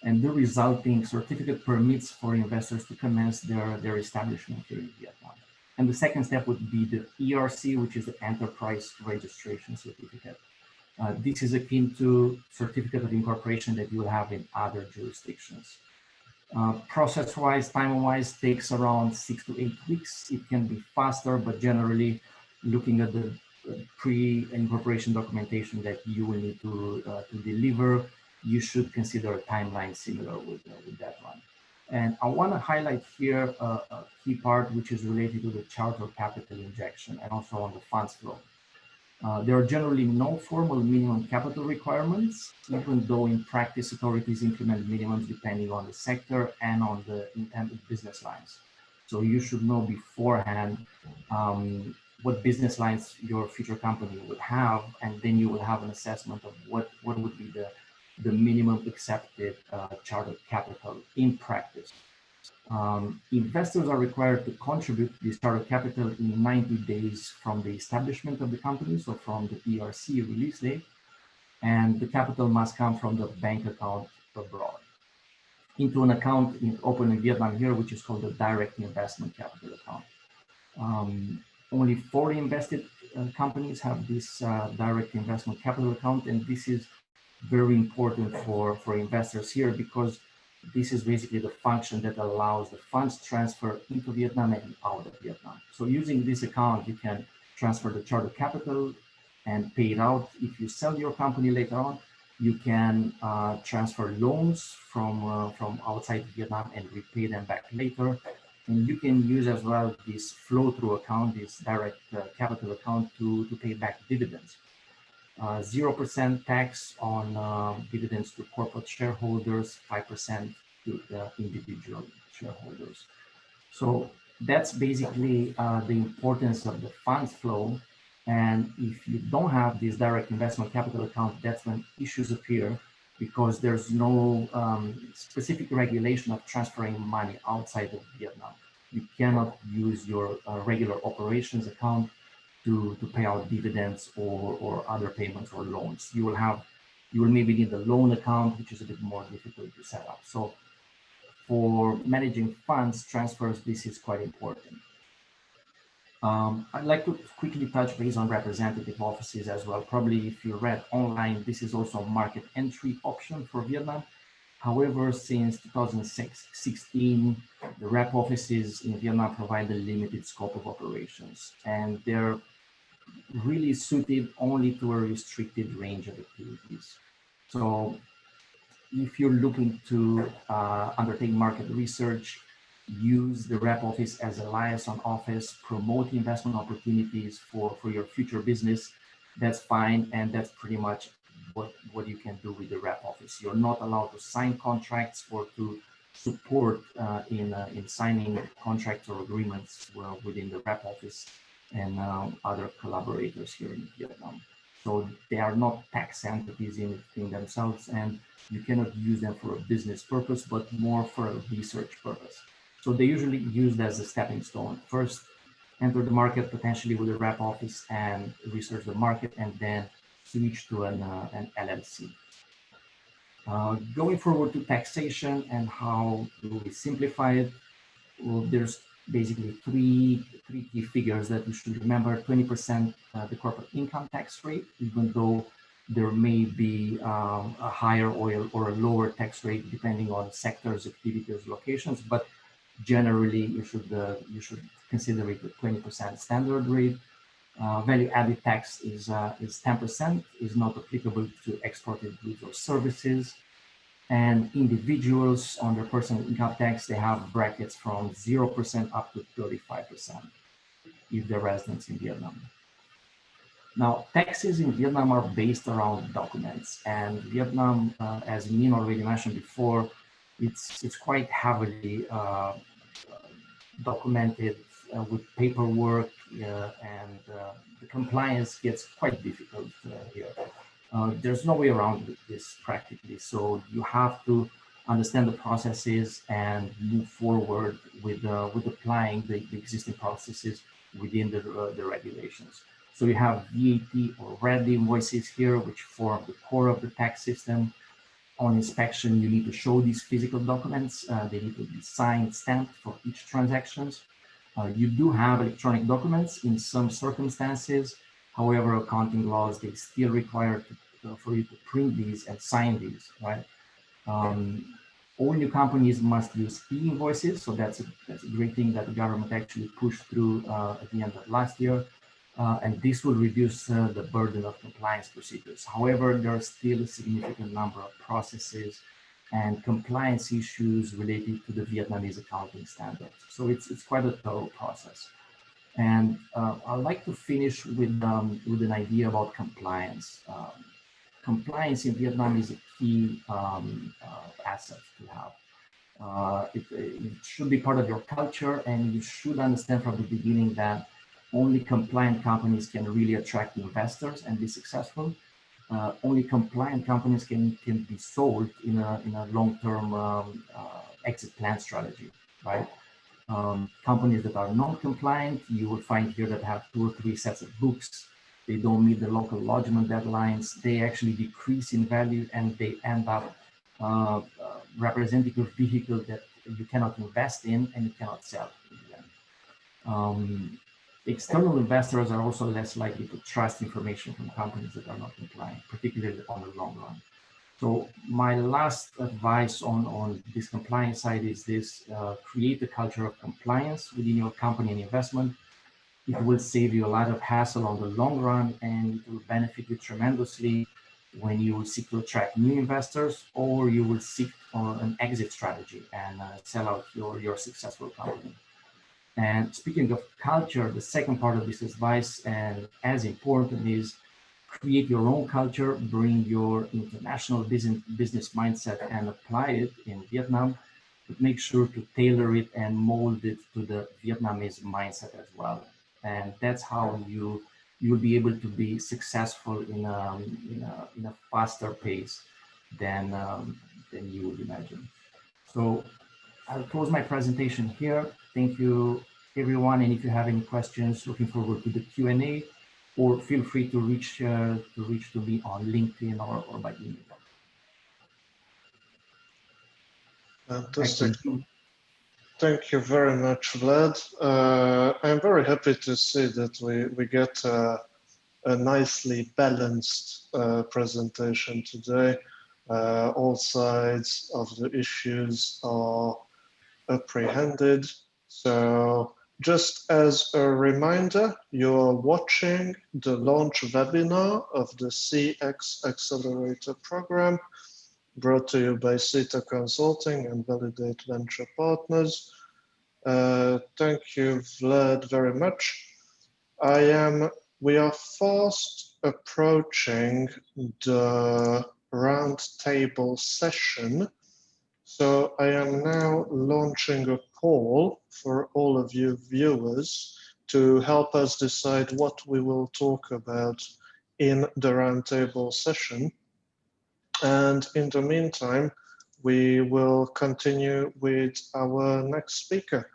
And the resulting certificate permits for investors to commence their establishment here in Vietnam. And the second step would be the ERC, which is the Enterprise Registration Certificate. This is akin to certificate of incorporation that you will have in other jurisdictions. Process-wise, time-wise, takes around 6 to 8 weeks. It can be faster, but generally, looking at the pre-incorporation documentation that you will need to deliver, you should consider a timeline similar with that one. And I want to highlight here a key part, which is related to the charter capital injection and also on the funds flow. There are generally no formal minimum capital requirements, even though in practice authorities implement minimums depending on the sector and on the intended business lines. So you should know beforehand what business lines your future company would have, and then you will have an assessment of what would be the minimum accepted chartered capital in practice. Investors are required to contribute this chartered capital in 90 days from the establishment of the company, so from the ERC release date, and the capital must come from the bank account abroad into an account open in Vietnam here, which is called the direct investment capital account. Only foreign invested companies have this direct investment capital account, and this is very important for investors here, because this is basically the function that allows the funds transfer into Vietnam and out of Vietnam. So using this account, you can transfer the chartered capital and pay it out. If you sell your company later on, you can transfer loans from outside Vietnam and repay them back later. And you can use as well this flow-through account, this direct capital account, to pay back dividends. 0% tax on dividends to corporate shareholders, 5% to the individual shareholders. So that's basically the importance of the funds flow. And if you don't have this direct investment capital account, that's when issues appear, because there's no specific regulation of transferring money outside of Vietnam. You cannot use your regular operations account to pay out dividends or other payments or loans. You will maybe need a loan account, which is a bit more difficult to set up. So for managing funds transfers, this is quite important. I'd like to quickly touch base on representative offices as well. Probably if you read online, this is also a market entry option for Vietnam. However, since 2016, the rep offices in Vietnam provide a limited scope of operations, and they're really suited only to a restricted range of activities. So if you're looking to undertake market research, use the rep office as a liaison office, promote investment opportunities for your future business, that's fine. And that's pretty much what you can do with the rep office. You're not allowed to sign contracts or to support in signing contracts or agreements within the rep office and other collaborators here in Vietnam. So they are not tax entities in themselves, and you cannot use them for a business purpose, but more for a research purpose. So they usually used as a stepping stone. First, enter the market potentially with a rep office and research the market, and then switch to an LLC. Going forward to taxation and how do we simplify it? Well, there's basically three key figures that you should remember. 20% the corporate income tax rate, even though there may be a higher or a lower tax rate depending on sectors, activities, locations, but generally you should consider it a 20% standard rate. Value added tax is 10%, is not applicable to exported goods or services. And individuals on their personal income tax, they have brackets from 0% up to 35% if they're residents in Vietnam. Now, taxes in Vietnam are based around documents, and Vietnam, as Min already mentioned before, it's quite heavily documented with paperwork, and the compliance gets quite difficult here. There's no way around this practically, so you have to understand the processes and move forward with applying the existing processes within the regulations. So you have VAT or red invoices here, which form the core of the tax system. On inspection, you need to show these physical documents. They need to be signed, stamped for each transactions. You do have electronic documents in some circumstances. However, accounting laws, they still require for you to print these and sign these, right? All new companies must use e-invoices. So that's a great thing that the government actually pushed through at the end of last year. And this will reduce the burden of compliance procedures. However, there are still a significant number of processes and compliance issues related to the Vietnamese accounting standards. So it's quite a thorough process. And I'd like to finish with an idea about compliance. Compliance in Vietnam is a key asset to have. It should be part of your culture, and you should understand from the beginning that only compliant companies can really attract investors and be successful. Only compliant companies can be sold in a long-term exit plan strategy, right? Companies that are non-compliant, you will find here that have 2 or 3 sets of books. They don't meet the local lodgement deadlines. They actually decrease in value, and they end up representing a vehicle that you cannot invest in and you cannot sell in the end. External investors are also less likely to trust information from companies that are not compliant, particularly on the long run. So my last advice on this compliance side is this: create a culture of compliance within your company and investment. It will save you a lot of hassle on the long run, and it will benefit you tremendously when you will seek to attract new investors, or you will seek an exit strategy and sell out your successful company. And speaking of culture, the second part of this advice, and as important, is create your own culture, bring your international business mindset and apply it in Vietnam, but make sure to tailor it and mold it to the Vietnamese mindset as well. And that's how you you will be able to be successful in a faster pace than you would imagine. So I'll close my presentation here. Thank you, everyone. And if you have any questions, looking forward to the Q&A, or feel free to reach to me on LinkedIn or by email. Fantastic. Thank you very much, Vlad. I'm very happy to see that we get a nicely balanced presentation today. All sides of the issues are apprehended. So just as a reminder, you're watching the launch webinar of the CX Accelerator Program, brought to you by CETA Consulting and Validate Venture Partners. Thank you, Vlad, very much. We are fast approaching the roundtable session. So I am now launching a poll for all of you viewers to help us decide what we will talk about in the roundtable session. And in the meantime, we will continue with our next speaker.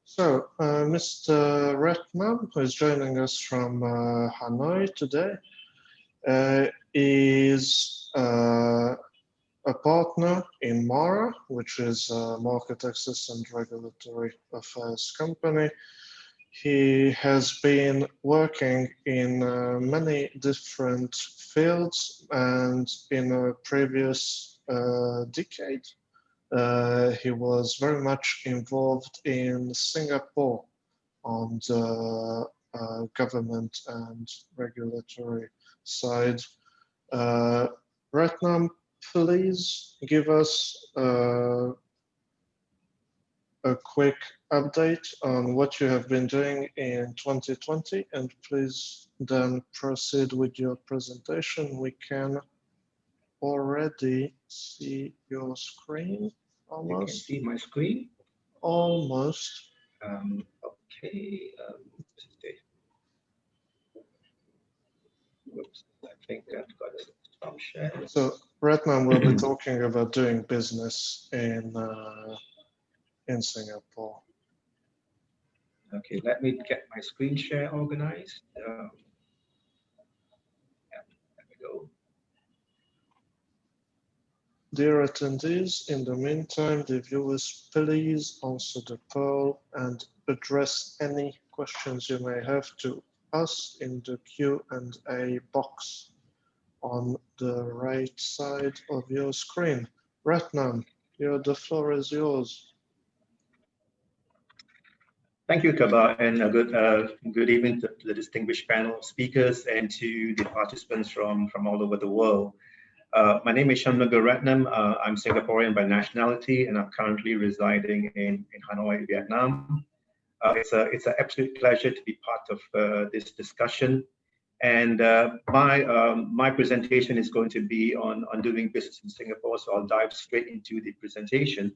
So Mr. Ratnam, who is joining us from Hanoi today, is a partner in MARA, which is a Market Access and Regulatory Affairs company. He has been working in many different fields, and in a previous decade, he was very much involved in Singapore on the government and regulatory side. Ratnam, please give us a quick update on what you have been doing in 2020, and please then proceed with your presentation. We can already see your screen, almost. You can see my screen? Almost. Okay. Whoops, I think I've got to stop sharing. So Ratnam will be talking about doing business in Singapore. Okay, let me get my screen share organized. Yeah, there we go. Dear attendees, in the meantime, the viewers, please answer the poll and address any questions you may have to us in the Q&A box on the right side of your screen. Ratnam, the floor is yours. Thank you, Kaba, and a good evening to the distinguished panel of speakers and to the participants from all over the world. My name is Shamnagar Ratnam. I'm Singaporean by nationality, and I'm currently residing in Hanoi, Vietnam. It's an absolute pleasure to be part of this discussion. And my presentation is going to be on doing business in Singapore, so I'll dive straight into the presentation.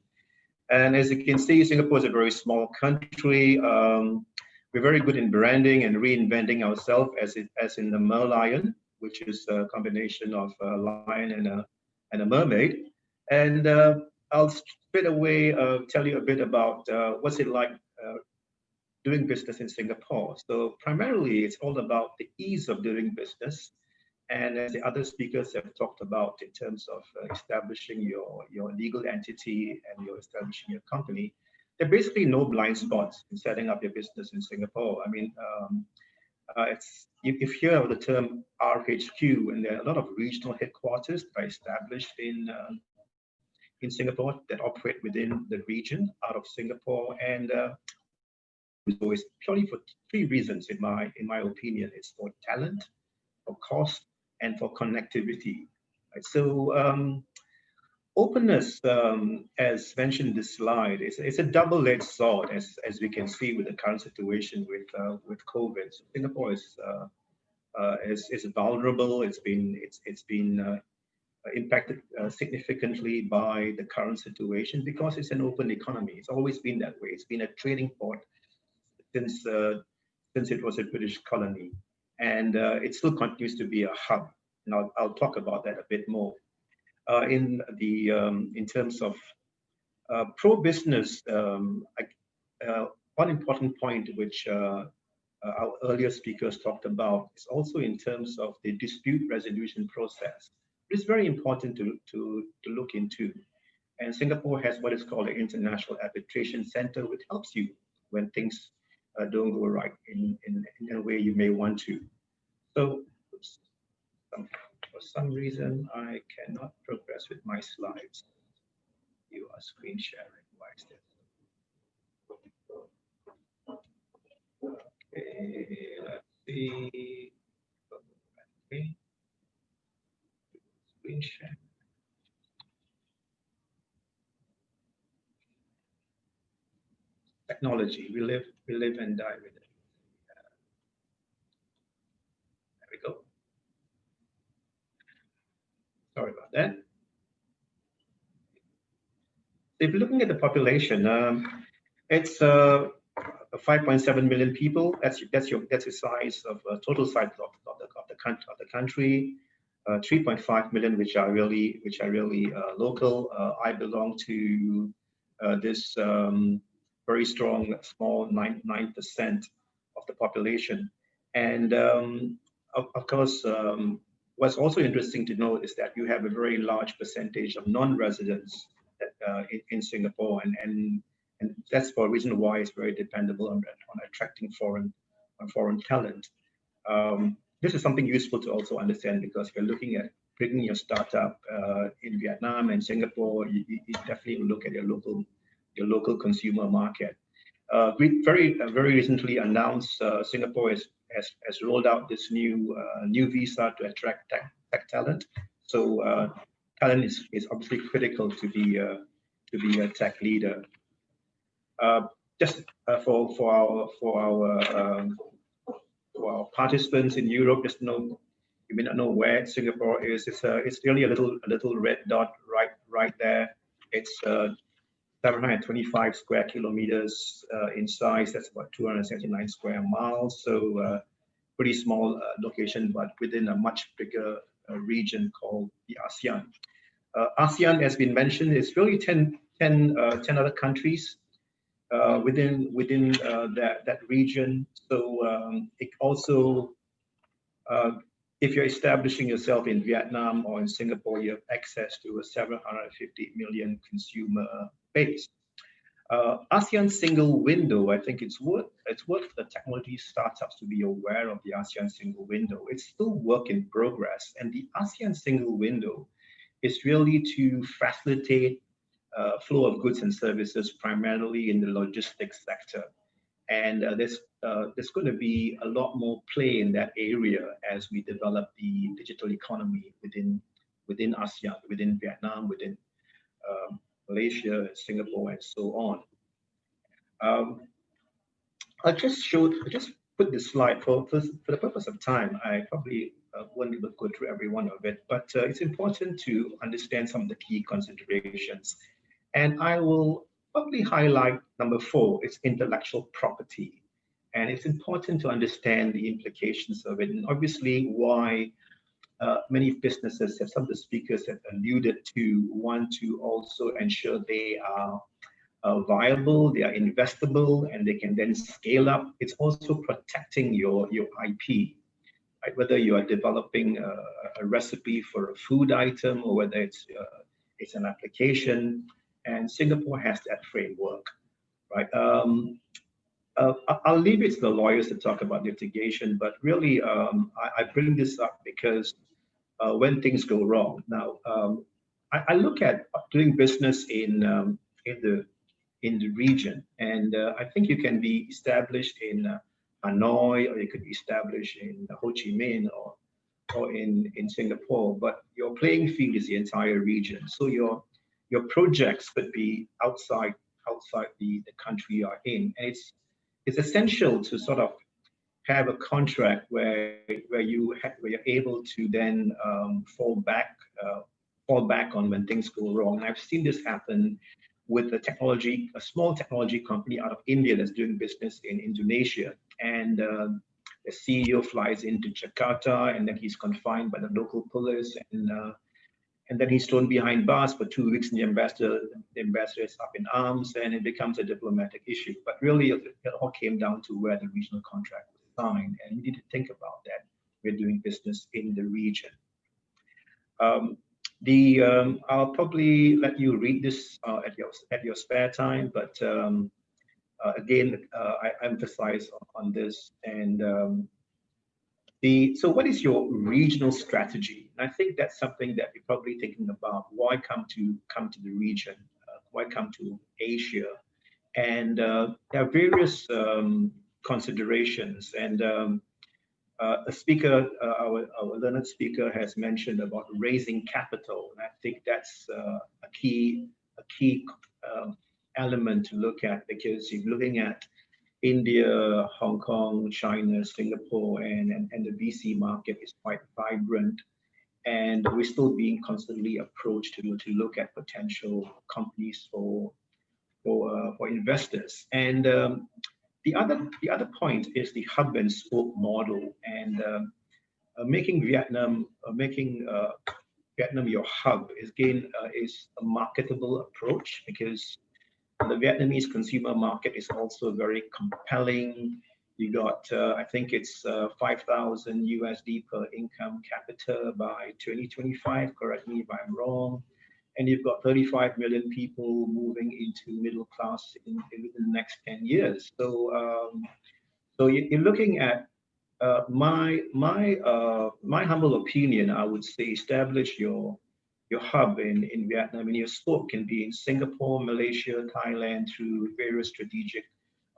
And as you can see, Singapore is a very small country. We're very good in branding and reinventing ourselves as in the Merlion, which is a combination of a lion and a mermaid. And I'll straight away tell you a bit about what's it like doing business in Singapore. So primarily, it's all about the ease of doing business. And as the other speakers have talked about in terms of establishing your legal entity and you're establishing your company, there are basically no blind spots in setting up your business in Singapore. I mean, if you hear of the term RHQ, and there are a lot of regional headquarters that are established in Singapore that operate within the region out of Singapore, and it's purely for three reasons, in my opinion. It's for talent, for cost, and for connectivity. Right? So openness, as mentioned in this slide, it's a double-edged sword, as we can see with the current situation with COVID. So Singapore is vulnerable. It's been impacted significantly by the current situation because it's an open economy. It's always been that way. It's been a trading port since it was a British colony. and it still continues to be a hub. And I'll talk about that a bit more. In terms of pro-business, one important point which our earlier speakers talked about is also in terms of the dispute resolution process. It's very important to look into. And Singapore has what is called an International Arbitration Center, which helps you when things don't go right in a way you may want to. So for some reason, I cannot progress with my slides. You are screen sharing. Why is this? Okay, let's see. Okay. Screen share. Technology, we live and die with it. There we go. Sorry about that. If you're looking at the population, it's 5.7 million people. That's the size of total size of the country. 3.5 million, which are really local. I belong to this very strong, small 9% of the population. And of course, what's also interesting to note is that you have a very large percentage of non-residents in Singapore, and that's for a reason why it's very dependable on attracting foreign talent. This is something useful to also understand, because if you're looking at bringing your startup in Vietnam and Singapore, you definitely look at your local consumer market. We very recently announced Singapore has rolled out this new visa to attract tech talent. So talent is obviously critical to be a tech leader. Just for our participants in Europe, just know, you may not know where Singapore is. It's really a little red dot right there. It's 725 square kilometers in size. That's about 279 square miles. So pretty small location, but within a much bigger region called the ASEAN. ASEAN, has been mentioned, is really 10 other countries within that region. So it also, if you're establishing yourself in Vietnam or in Singapore, you have access to a 750 million consumer base. ASEAN single window, I think it's worth the technology startups to be aware of the ASEAN single window. It's still work in progress, and the ASEAN single window is really to facilitate flow of goods and services, primarily in the logistics sector. And there's going to be a lot more play in that area as we develop the digital economy within ASEAN, within Vietnam, within Malaysia, Singapore, and so on. I just put this slide for the purpose of time. I probably won't be able to go through every one of it, but it's important to understand some of the key considerations. And I will probably highlight number 4, it's intellectual property. And it's important to understand the implications of it, and obviously why many businesses, as some of the speakers have alluded to, want to also ensure they are viable, they are investable, and they can then scale up. It's also protecting your IP, right? Whether you are developing a recipe for a food item, or whether it's an application, and Singapore has that framework, right? I'll leave it to the lawyers to talk about litigation, but really I bring this up because when things go wrong. Now, I look at doing business in the region, and I think you can be established in Hanoi, or you could be established in Ho Chi Minh, or in Singapore, but your playing field is the entire region. So your projects could be outside the country you are in, and it's essential to sort of have a contract where you're able to then fall back on when things go wrong. And I've seen this happen with a small technology company out of India that's doing business in Indonesia, and the CEO flies into Jakarta, and then he's confined by the local police, and then he's thrown behind bars for 2 weeks, and the ambassador is up in arms, and it becomes a diplomatic issue. But really, it all came down to where the regional contract was signed, and we need to think about that. We're doing business in the region. I'll probably let you read this at your spare time, but again, I emphasize on this. And so what is your regional strategy? And I think that's something that you're probably thinking about. Why come to the region? Why come to Asia? And there are various considerations. And a speaker, our learned speaker, has mentioned about raising capital, and I think that's a key element to look at, because you're looking at India, Hong Kong, China, Singapore, and the VC market is quite vibrant, and we're still being constantly approached to look at potential companies for investors. And the other point is the hub and spoke model, and making Vietnam your hub is a marketable approach, because the Vietnamese consumer market is also very compelling. You got I think it's 5,000 USD per income capita by 2025. Correct me if I'm wrong. And you've got 35 million people moving into middle class within the next 10 years. So, so you're looking at my humble opinion. I would say establish your hub in Vietnam, and your spoke can be in Singapore, Malaysia, Thailand, through various strategic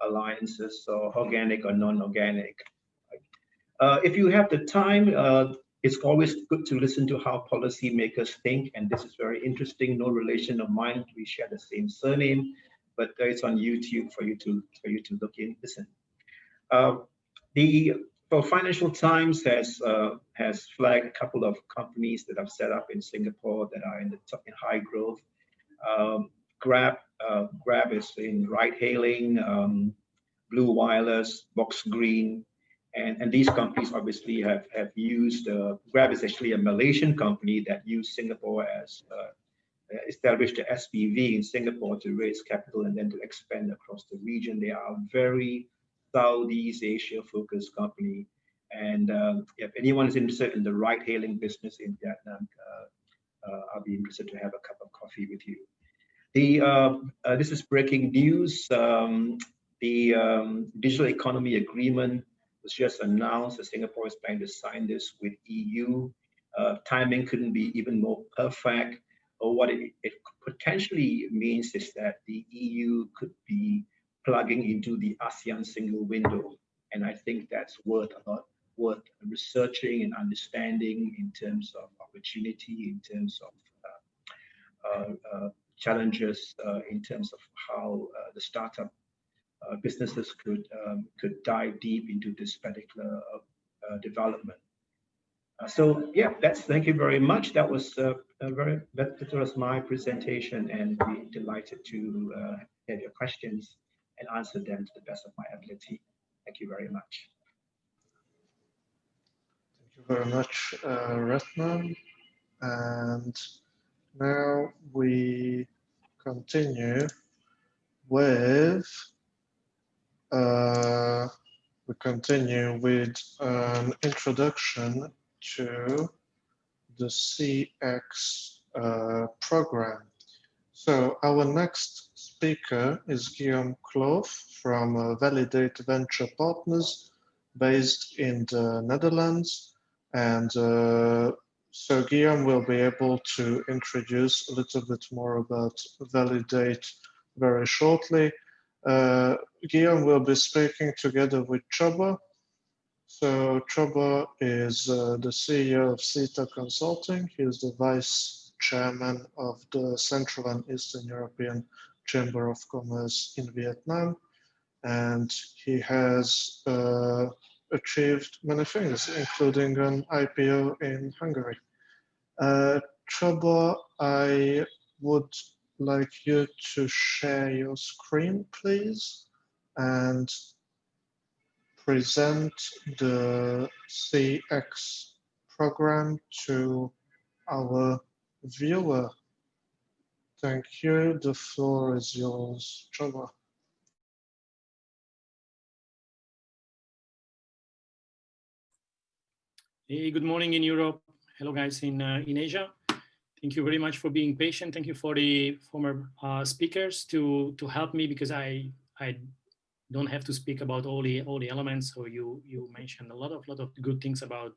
alliances, or organic or non-organic. If you have the time, it's always good to listen to how policymakers think, and this is very interesting. No relation of mine, we share the same surname, but it's on YouTube for you to look in, listen. Financial Times has flagged a couple of companies that have set up in Singapore that are in high growth. Grab is in ride-hailing, Blue Wireless, Box Green. And these companies obviously have used, Grab is actually a Malaysian company that used Singapore as, established the SPV in Singapore to raise capital and then to expand across the region. They are a very Southeast Asia focused company. And if anyone is interested in the ride-hailing business in Vietnam, I'll be interested to have a cup of coffee with you. This is breaking news. The digital economy agreement was just announced that Singapore is planning to sign this with EU. Timing couldn't be even more perfect. Or what it potentially means is that the EU could be plugging into the ASEAN single window, and I think that's worth researching and understanding in terms of opportunity, in terms of challenges, in terms of how the startup businesses could dive deep into this particular development. So yeah, thank you very much. That was that was my presentation, and we're delighted to have your questions and answer them to the best of my ability. Thank you very much. Thank you very much, Ratnam. And now we continue with an introduction to the CX program. So our next speaker is Guillaume Kloof from Validate Venture Partners, based in the Netherlands. And so Guillaume will be able to introduce a little bit more about Validate very shortly. Guillaume will be speaking together with Choba. So Choba is the CEO of CETA Consulting. He is the vice chairman of the Central and Eastern European Chamber of Commerce in Vietnam. And he has achieved many things, including an IPO in Hungary. Choba, I would like you to share your screen, please, and present the CX program to our viewer. Thank you. The floor is yours, Trevor. Hey, good morning in Europe. Hello, guys in Asia. Thank you very much for being patient. Thank you for the former speakers to help me, because I don't have to speak about all the elements. So you mentioned a lot of good things about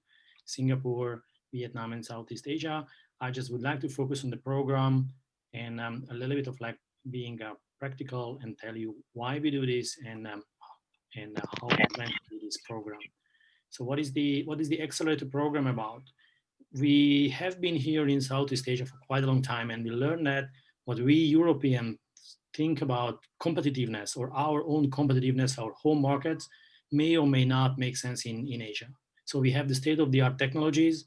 Singapore, Vietnam, and Southeast Asia. I just would like to focus on the program and a little bit of like being practical and tell you why we do this and how we plan to do this program. So what is the Accelerator program about? We have been here in Southeast Asia for quite a long time, and we learned that what we Europeans think about competitiveness or our own competitiveness, our home markets, may or may not make sense in Asia. So we have the state-of-the-art technologies.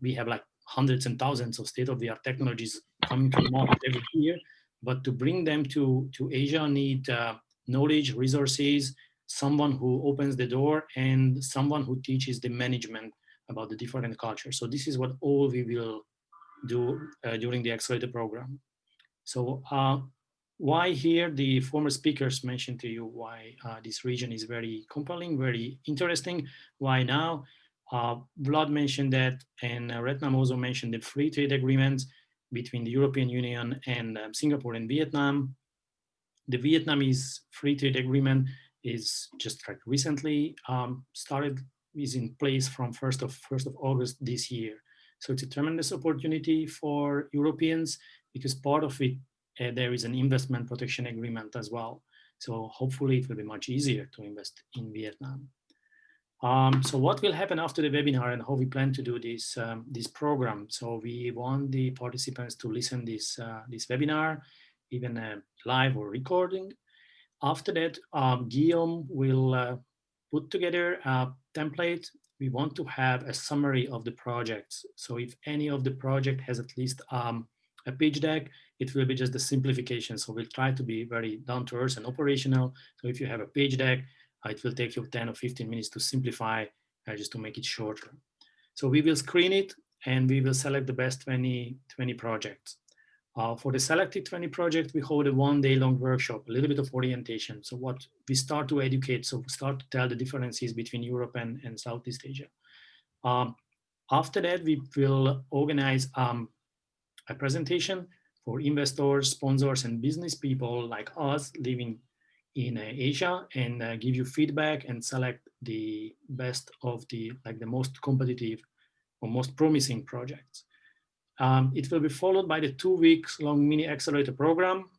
We have like hundreds and thousands of state-of-the-art technologies coming to the market every year, but to bring them to Asia need knowledge, resources, someone who opens the door, and someone who teaches the management about the different cultures. So this is what all we will do during the Accelerator program. So why here? The former speakers mentioned to you why this region is very compelling, very interesting. Why now? Vlad mentioned that, and Retnam also mentioned the free trade agreements between the European Union and Singapore and Vietnam. The Vietnamese free trade agreement is just like recently started, is in place from 1st of August this year. So it's a tremendous opportunity for Europeans, because part of it, there is an investment protection agreement as well. So hopefully it will be much easier to invest in Vietnam. So what will happen after the webinar and how we plan to do this, this program? So we want the participants to listen this webinar, even live or recording. After that, Guillaume will put together a template. We want to have a summary of the projects. So if any of the project has at least a pitch deck, it will be just the simplification. So we'll try to be very down to earth and operational. So if you have a page deck, it will take you 10 or 15 minutes to simplify, just to make it shorter. So we will screen it and we will select the best 20 projects. For the selected 20 projects, we hold a 1-day-long workshop, a little bit of orientation. So what we start to educate, so we start to tell the differences between Europe and Southeast Asia. After that, we will organize a presentation for investors, sponsors, and business people like us living in Asia, and give you feedback and select the best of the most competitive or most promising projects. It will be followed by the 2 weeks long mini accelerator program.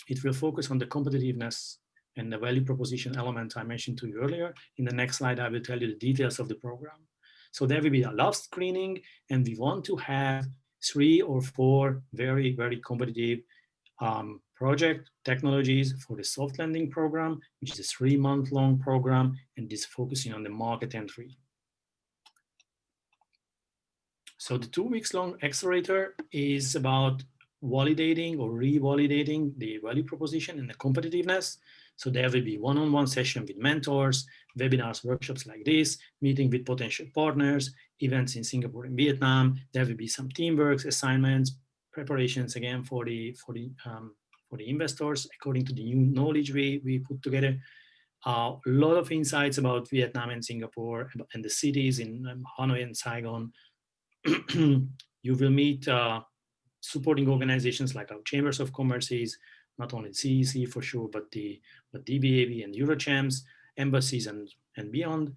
It will focus on the competitiveness and the value proposition element I mentioned to you earlier. In the next slide, I will tell you the details of the program. So there will be a lot screening, and we want to have 3 or 4 very, very competitive project technologies for the soft landing program, which is a 3-month-long program, and is focusing on the market entry. So the 2 weeks long accelerator is about validating or revalidating the value proposition and the competitiveness. So there will be one-on-one session with mentors, webinars, workshops like this, meeting with potential partners, events in Singapore and Vietnam. There will be some teamwork assignments, preparations again for the investors according to the new knowledge we put together. A lot of insights about Vietnam and Singapore and the cities in Hanoi and Saigon. You will meet supporting organizations like our chambers of commerces, not only CEC for sure, but DBAB and Eurochamps, embassies and beyond.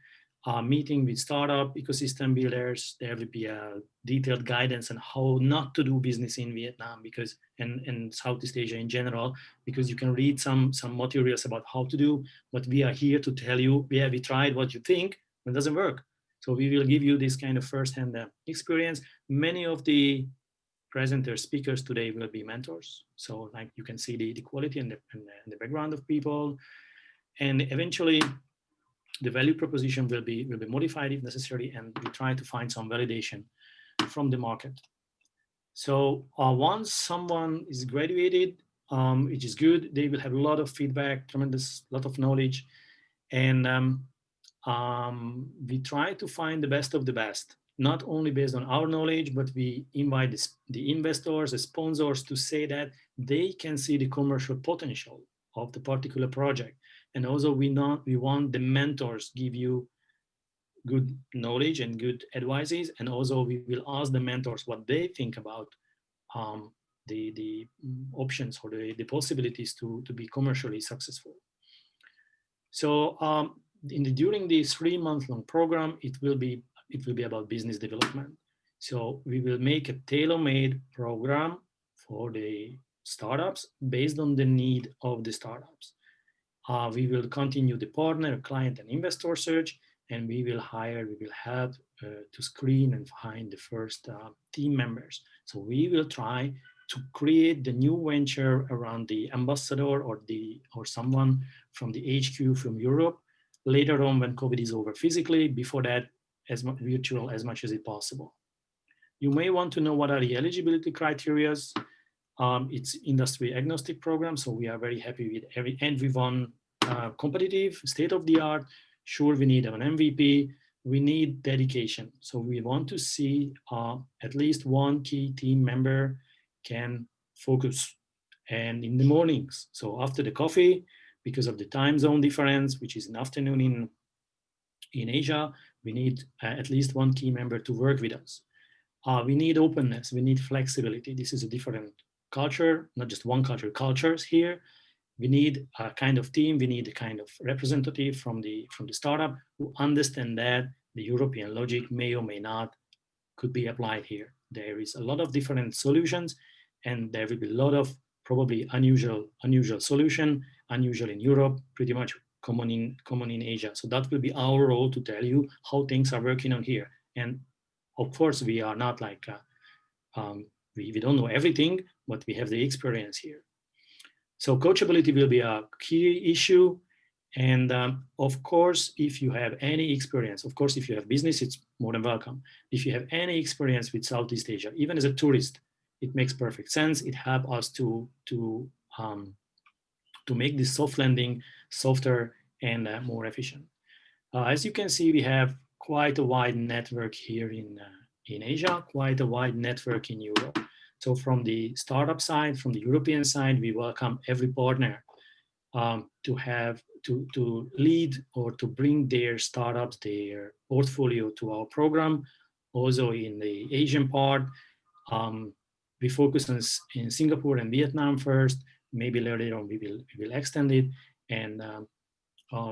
Meeting with startup ecosystem builders. There will be a detailed guidance on how not to do business in Vietnam and Southeast Asia in general, because you can read some materials about how to do, but we are here to tell you, we tried what you think, but it doesn't work. So we will give you this kind of first-hand experience. Many of the presenters, speakers today will be mentors. So like you can see the quality and the background of people. And eventually the value proposition will be modified if necessary, and we try to find some validation from the market. So once someone is graduated, which is good, they will have a lot of feedback, tremendous lot of knowledge. And we try to find the best of the best, not only based on our knowledge, but we invite the investors, the sponsors to say that they can see the commercial potential of the particular project. And also we want the mentors give you good knowledge and good advices. And also we will ask the mentors what they think about the options or the possibilities to be commercially successful. So during this 3-month-long program, it will be about business development. So we will make a tailor-made program for the startups based on the need of the startups. We will continue the partner, client, and investor search, and we will help to screen and find the first team members. So we will try to create the new venture around the ambassador or someone from the HQ from Europe later on when COVID is over physically, before that as virtual as much as it's possible. You may want to know what are the eligibility criteria. It's industry agnostic program, so we are very happy with everyone competitive, state of the art. Sure, we need an MVP, we need dedication. So we want to see at least one key team member can focus, and in the mornings. So after the coffee, because of the time zone difference, which is an afternoon in Asia, we need at least one key member to work with us. We need openness, we need flexibility. This is a different culture, not just one culture, cultures here. We need a kind of team, we need a kind of representative from the startup who understand that the European logic may or may not could be applied here. There is a lot of different solutions, and there will be a lot of probably unusual solution, unusual in Europe, pretty much common in Asia. So that will be our role to tell you how things are working on here. And of course, we are not like, we don't know everything, but we have the experience here. So coachability will be a key issue. And of course, if you have any experience, of course, if you have business, it's more than welcome. If you have any experience with Southeast Asia, even as a tourist, it makes perfect sense. It helps us to make this soft landing softer and more efficient. As you can see, we have quite a wide network here in Asia, quite a wide network in Europe. So from the startup side, from the European side, we welcome every partner to lead or to bring their startups, their portfolio to our program. Also in the Asian part, we focus in Singapore and Vietnam first. Maybe later on we will extend it, and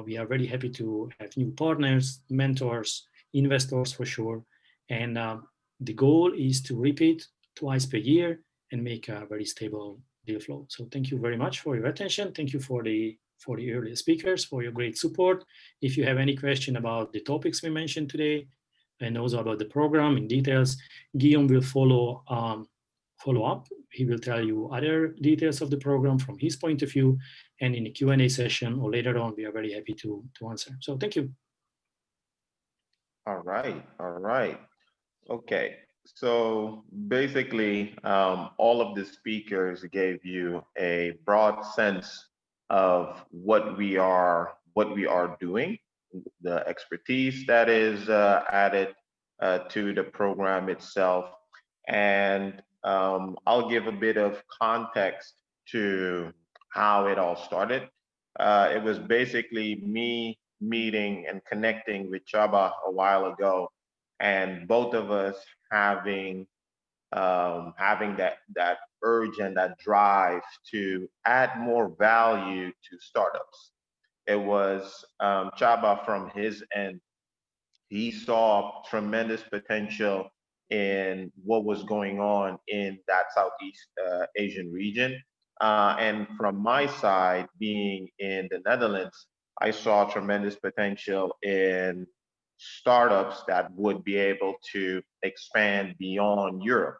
we are very happy to have new partners, mentors, investors for sure. And the goal is to repeat twice per year and make a very stable deal flow. So thank you very much for your attention. Thank you for the earlier speakers, for your great support. If you have any question about the topics we mentioned today, and also about the program in details, Guillaume will follow up. He will tell you other details of the program from his point of view, and in the Q&A session or later on, we are very happy to answer. So thank you. All right. Okay, so basically, all of the speakers gave you a broad sense of what we are doing, the expertise that is added to the program itself, and I'll give a bit of context to how it all started. It was basically me meeting and connecting with Chaba a while ago, and both of us having that urge and that drive to add more value to startups. It was Chaba from his end. He saw tremendous potential in what was going on in that Southeast Asian region. And from my side, being in the Netherlands, I saw tremendous potential in startups that would be able to expand beyond Europe,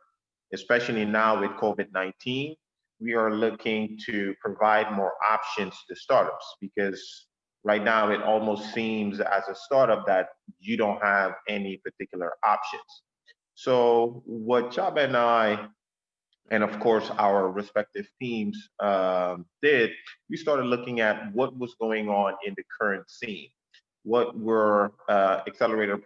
especially now with COVID-19. We are looking to provide more options to startups, because right now it almost seems as a startup that you don't have any particular options. So what Chaba and I and of course our respective teams did, we started looking at what was going on in the current scene. What were accelerator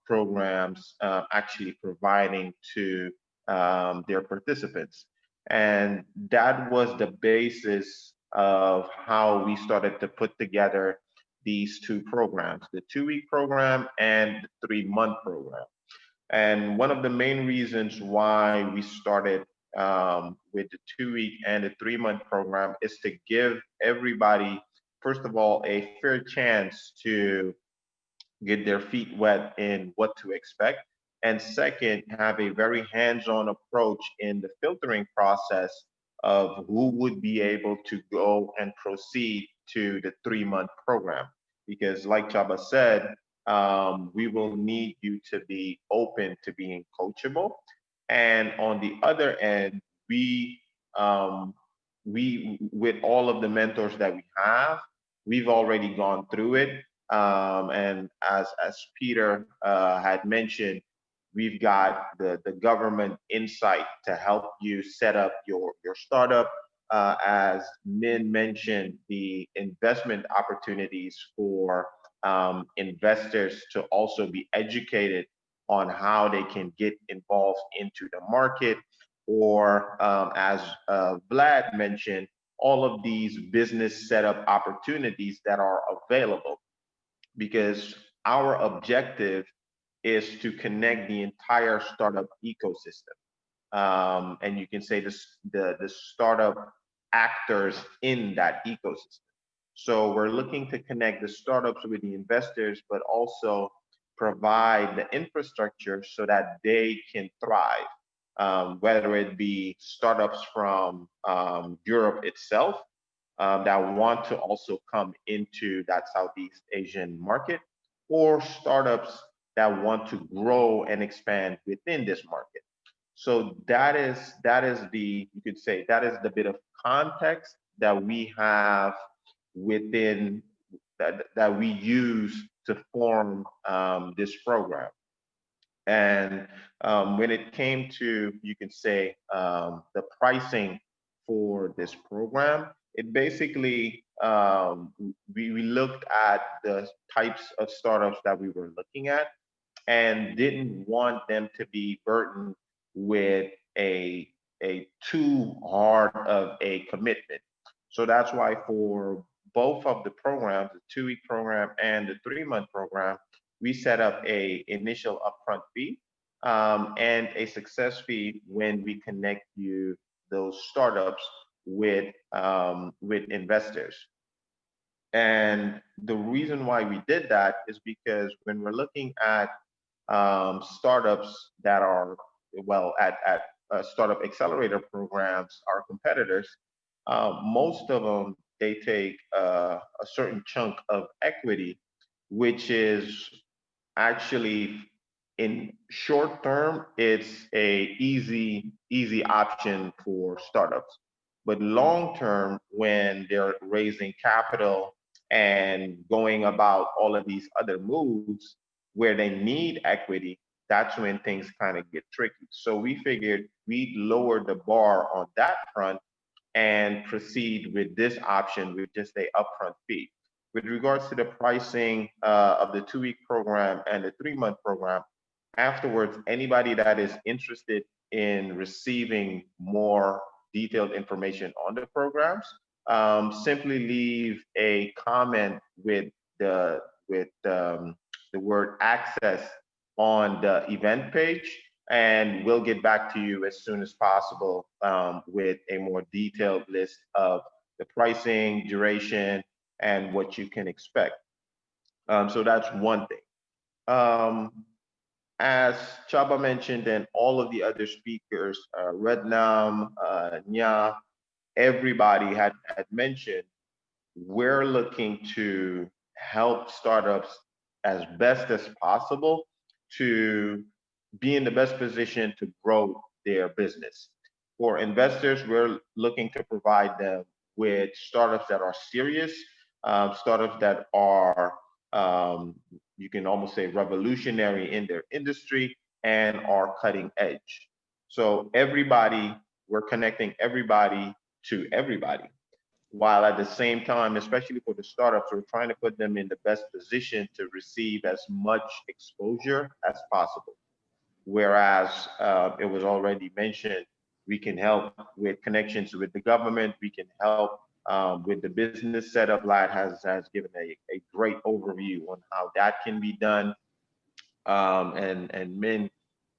programs actually providing to their participants? And that was the basis of how we started to put together these two programs, the 2-week program and the 3-month program. And one of the main reasons why we started with the 2-week and the 3-month program is to give everybody, first of all, a fair chance to get their feet wet in what to expect. And second, have a very hands-on approach in the filtering process of who would be able to go and proceed to the 3-month program. Because like Chaba said, we will need you to be open to being coachable. And on the other end, um, we with all of the mentors that we have, we've already gone through it. And as Peter had mentioned, we've got the government insight to help you set up your startup. As Min mentioned, the investment opportunities for investors to also be educated on how they can get involved into the market, or as Vlad mentioned, all of these business setup opportunities that are available, because our objective is to connect the entire startup ecosystem. And you can say the startup actors in that ecosystem. So we're looking to connect the startups with the investors, but also provide the infrastructure so that they can thrive, whether it be startups from Europe itself that want to also come into that Southeast Asian market, or startups that want to grow and expand within this market. So that is the, you could say that is the bit of context that we have within that we use to form this program. And when it came to, you can say, the pricing for this program, it basically, we looked at the types of startups that we were looking at and didn't want them to be burdened with a too hard of a commitment. So that's why for both of the programs, the 2-week program and the 3-month program, we set up a initial upfront fee and a success fee when we connect you those startups with investors. And the reason why we did that is because when we're looking at startups that are, well, at startup accelerator programs, our competitors, most of them, they take a certain chunk of equity, which is actually, in short term, it's a easy option for startups. But long term, when they're raising capital and going about all of these other moves where they need equity, that's when things kind of get tricky. So we figured we'd lower the bar on that front and proceed with this option with just a upfront fee. With regards to the pricing of the 2-week program and the 3-month program, afterwards, anybody that is interested in receiving more detailed information on the programs, simply leave a comment with the word access on the event page, and we'll get back to you as soon as possible with a more detailed list of the pricing, duration, and what you can expect. So that's one thing. As Chaba mentioned, and all of the other speakers, Rednam, Nya, everybody had mentioned, we're looking to help startups as best as possible to be in the best position to grow their business. For investors, we're looking to provide them with startups that are serious, startups that are, you can almost say, revolutionary in their industry and are cutting edge. So everybody we're connecting everybody to everybody, while at the same time, especially for the startups, we're trying to put them in the best position to receive as much exposure as possible. Whereas it was already mentioned, we can help with connections with the government, we can help with the business setup. Lad has given a great overview on how that can be done. And Min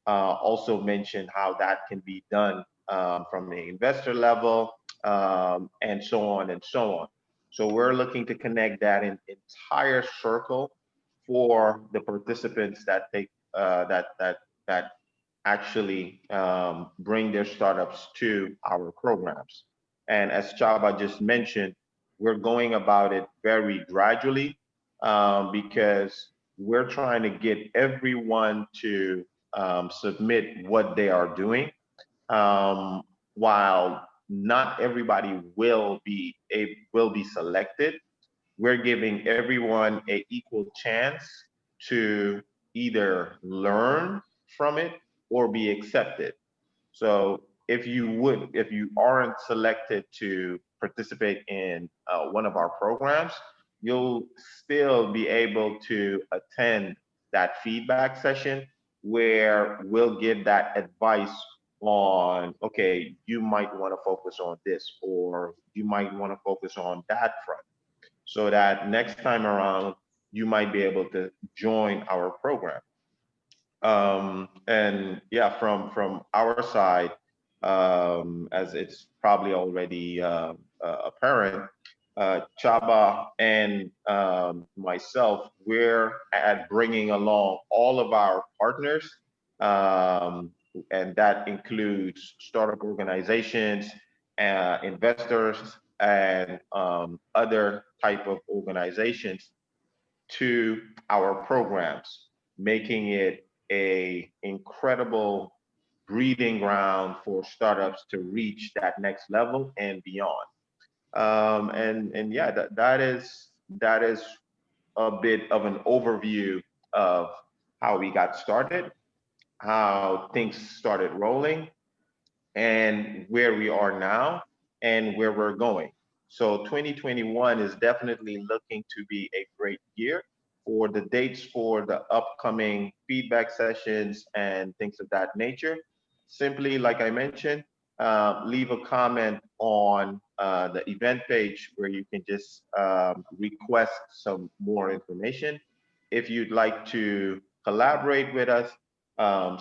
also mentioned how that can be done from the investor level, and so on and so on. So we're looking to connect that entire circle for the participants that take that actually bring their startups to our programs. And as Chaba just mentioned, we're going about it very gradually, because we're trying to get everyone to submit what they are doing, while not everybody will be selected. We're giving everyone an equal chance to either learn from it or be accepted. So if you aren't selected to participate in one of our programs, you'll still be able to attend that feedback session where we'll give that advice on, okay, you might want to focus on this, or you might want to focus on that front, so that next time around, you might be able to join our program. And yeah, from our side, as it's probably already apparent, Chaba and myself, we're at bringing along all of our partners, and that includes startup organizations, investors, and other type of organizations to our programs, making it a incredible breeding ground for startups to reach that next level and beyond. And yeah, that is a bit of an overview of how we got started, how things started rolling, and where we are now and where we're going. So 2021 is definitely looking to be a great year. For the dates for the upcoming feedback sessions and things of that nature, simply, like I mentioned, leave a comment on the event page where you can just request some more information. If you'd like to collaborate with us,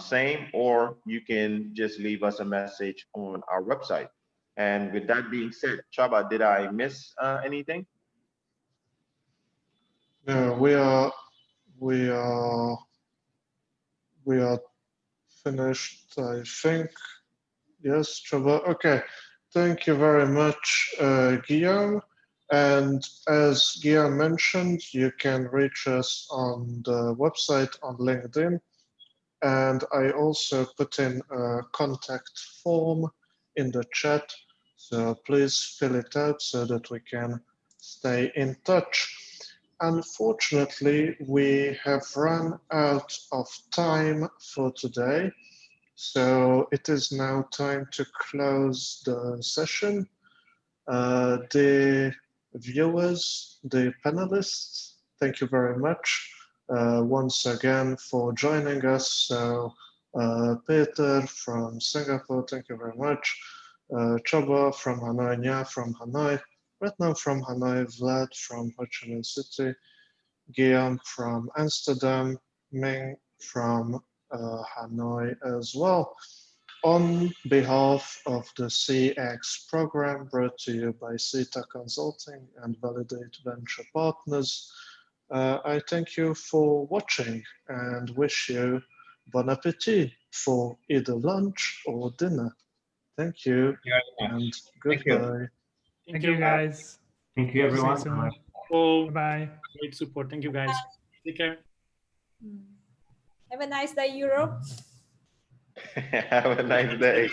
same, or you can just leave us a message on our website. And with that being said, Chaba, did I miss anything? No, we are finished, I think. Yes, Chaba. Okay. Thank you very much, Guillaume. And as Guillaume mentioned, you can reach us on the website, on LinkedIn. And I also put in a contact form in the chat. So please fill it out so that we can stay in touch. Unfortunately, we have run out of time for today. So it is now time to close the session. The viewers, the panelists, thank you very much once again for joining us. So Peter from Singapore, thank you very much. Chaba from Hanoi, Nya from Hanoi, Ratnam from Hanoi, Vlad from Ho Chi Minh City, Guillaume from Amsterdam, Ming from Hanoi as well. On behalf of the CX program brought to you by CETA Consulting and Validate Venture Partners, I thank you for watching and wish you bon appetit for either lunch or dinner. Thank you and goodbye. Thank you, guys. Thank you, everyone. See you soon. Oh, Bye. great support. Thank you, guys. Take care. Have a nice day, Europe. Have a nice day.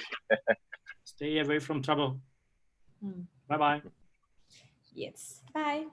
Stay away from trouble. Bye-bye. Yes. Bye.